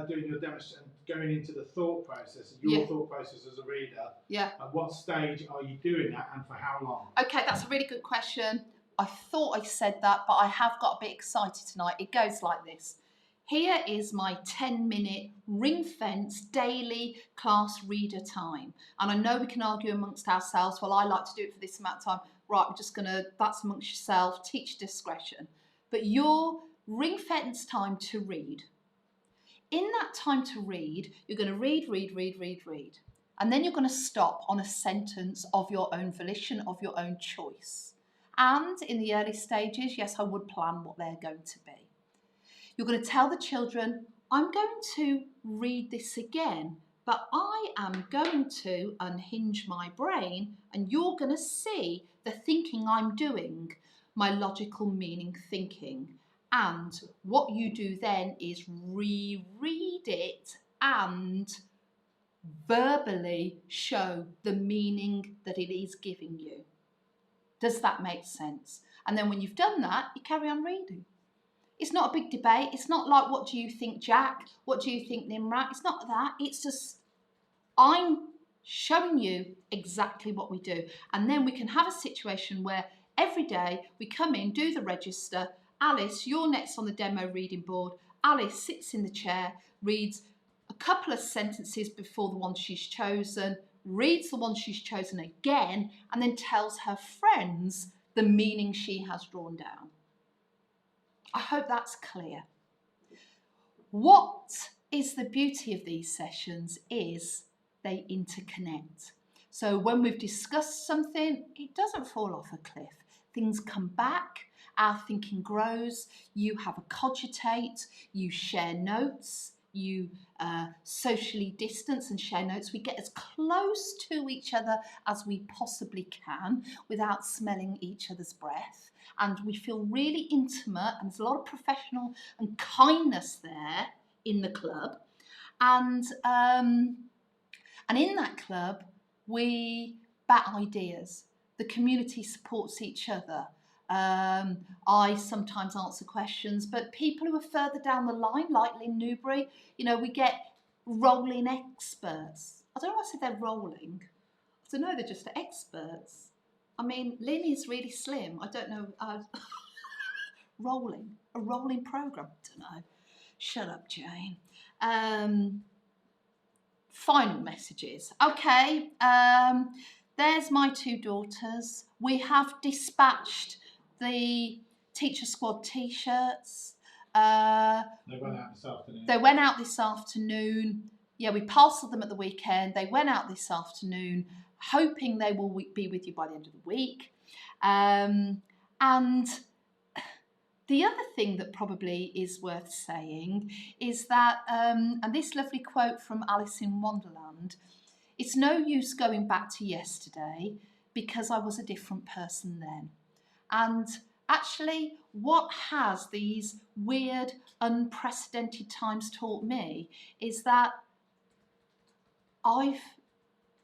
doing your demonstration, going into the thought process, your thought process as a reader, at what stage are you doing that and for how long? Okay, that's a really good question. I thought I said that, but I have got a bit excited tonight. It goes like this. Here is my 10-minute ring-fenced daily class reader time. And I know we can argue amongst ourselves, well, I like to do it for this amount of time. Right, we're just that's amongst yourself, teach discretion. But your ring-fenced time to read. In that time to read, you're going to read. And then you're going to stop on a sentence of your own volition, of your own choice. And in the early stages, yes, I would plan what they're going to be. You're going to tell the children, I'm going to read this again, but I am going to unhinge my brain and you're going to see the thinking I'm doing, my logical meaning thinking. And what you do then is reread it and verbally show the meaning that it is giving you. Does that make sense? And then when you've done that, you carry on reading. It's not a big debate. It's not like, what do you think, Jack? What do you think, Nimrat? It's not that. It's just, I'm showing you exactly what we do. And then we can have a situation where every day we come in, do the register. Alice, you're next on the demo reading board. Alice sits in the chair, reads a couple of sentences before the one she's chosen, reads the one she's chosen again, and then tells her friends the meaning she has drawn down. I hope that's clear. What is the beauty of these sessions is they interconnect. So when we've discussed something, it doesn't fall off a cliff. Things come back, our thinking grows, you have a cogitate, you share notes, you socially distance and share notes. We get as close to each other as we possibly can without smelling each other's breath. And we feel really intimate, and there's a lot of professional and kindness there in the club. And in that club, we bat ideas. The community supports each other. I sometimes answer questions, but people who are further down the line, like Lynn Newbury, we get rolling experts. I don't know why I said they're rolling. I don't know, they're just experts. I mean, Lynn is really slim. I don't know. A rolling programme. I don't know. Shut up, Jane. Final messages. Okay, there's my two daughters. We have dispatched the Teacher Squad t-shirts. They went out this afternoon. They went out this afternoon. Yeah, we parcelled them at the weekend. They went out this afternoon, hoping they will be with you by the end of the week. And the other thing that probably is worth saying is that, and this lovely quote from Alice in Wonderland, it's no use going back to yesterday because I was a different person then. And actually, what has these weird, unprecedented times taught me is that I've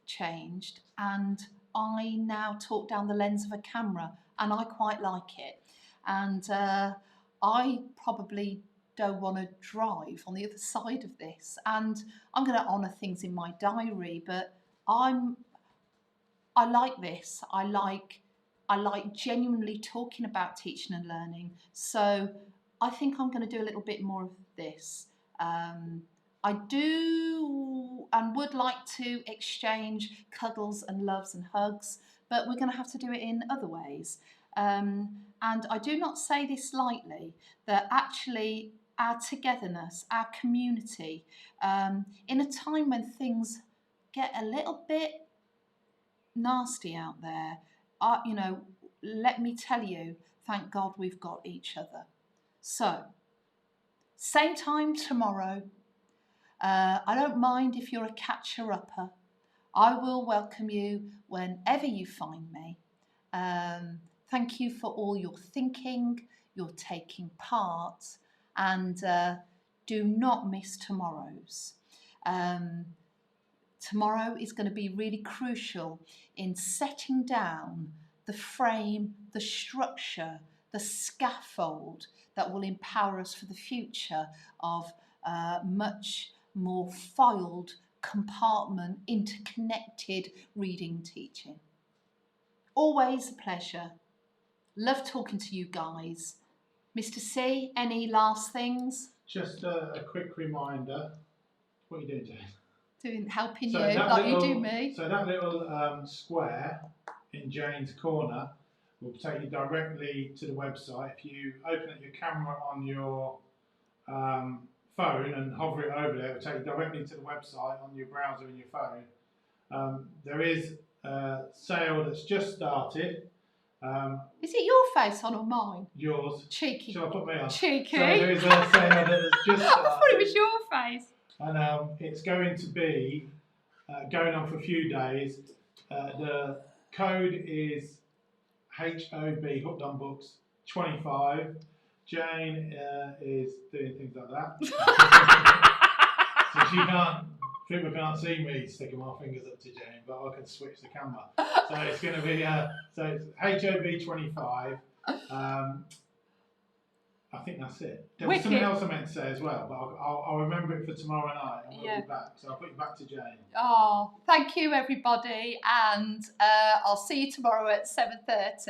changed and I now talk down the lens of a camera and I quite like it. And I probably don't want to drive on the other side of this. And I'm going to honour things in my diary, but I like this. I like genuinely talking about teaching and learning. So I think I'm going to do a little bit more of this. I do and would like to exchange cuddles and loves and hugs, but we're going to have to do it in other ways. And I do not say this lightly, that actually our togetherness, our community, in a time when things get a little bit nasty out there, let me tell you, thank God we've got each other. So, same time tomorrow. I don't mind if you're a catcher-upper. I will welcome you whenever you find me. Thank you for all your thinking, your taking part, and do not miss tomorrow's. Tomorrow is going to be really crucial in setting down the frame, the structure, the scaffold that will empower us for the future of much more filed, compartment, interconnected reading teaching. Always a pleasure. Love talking to you guys. Mr. C, any last things? Just a quick reminder. What are you doing, Jane? Helping you, like you do me. So that little square in Jane's corner will take you directly to the website. If you open up your camera on your phone and hover it over there, it will take you directly to the website on your browser in your phone. There is a sale that's just started. Is it your face on or mine? Yours. Cheeky. Shall I put me on? Cheeky. So there is a sale that has just started. I thought it was your face. And it's going to be going on for a few days. The code is HOB, Hooked on Books 25. Jane is doing things like that. So people can't see me sticking my fingers up to Jane, but I can switch the camera. So it's going to be, so it's HOB 25. I think that's it. There was something else I meant to say as well, but I'll remember it for tomorrow night and we'll be back. So I'll put you back to Jane. Oh, thank you everybody, and I'll see you tomorrow at 7:30.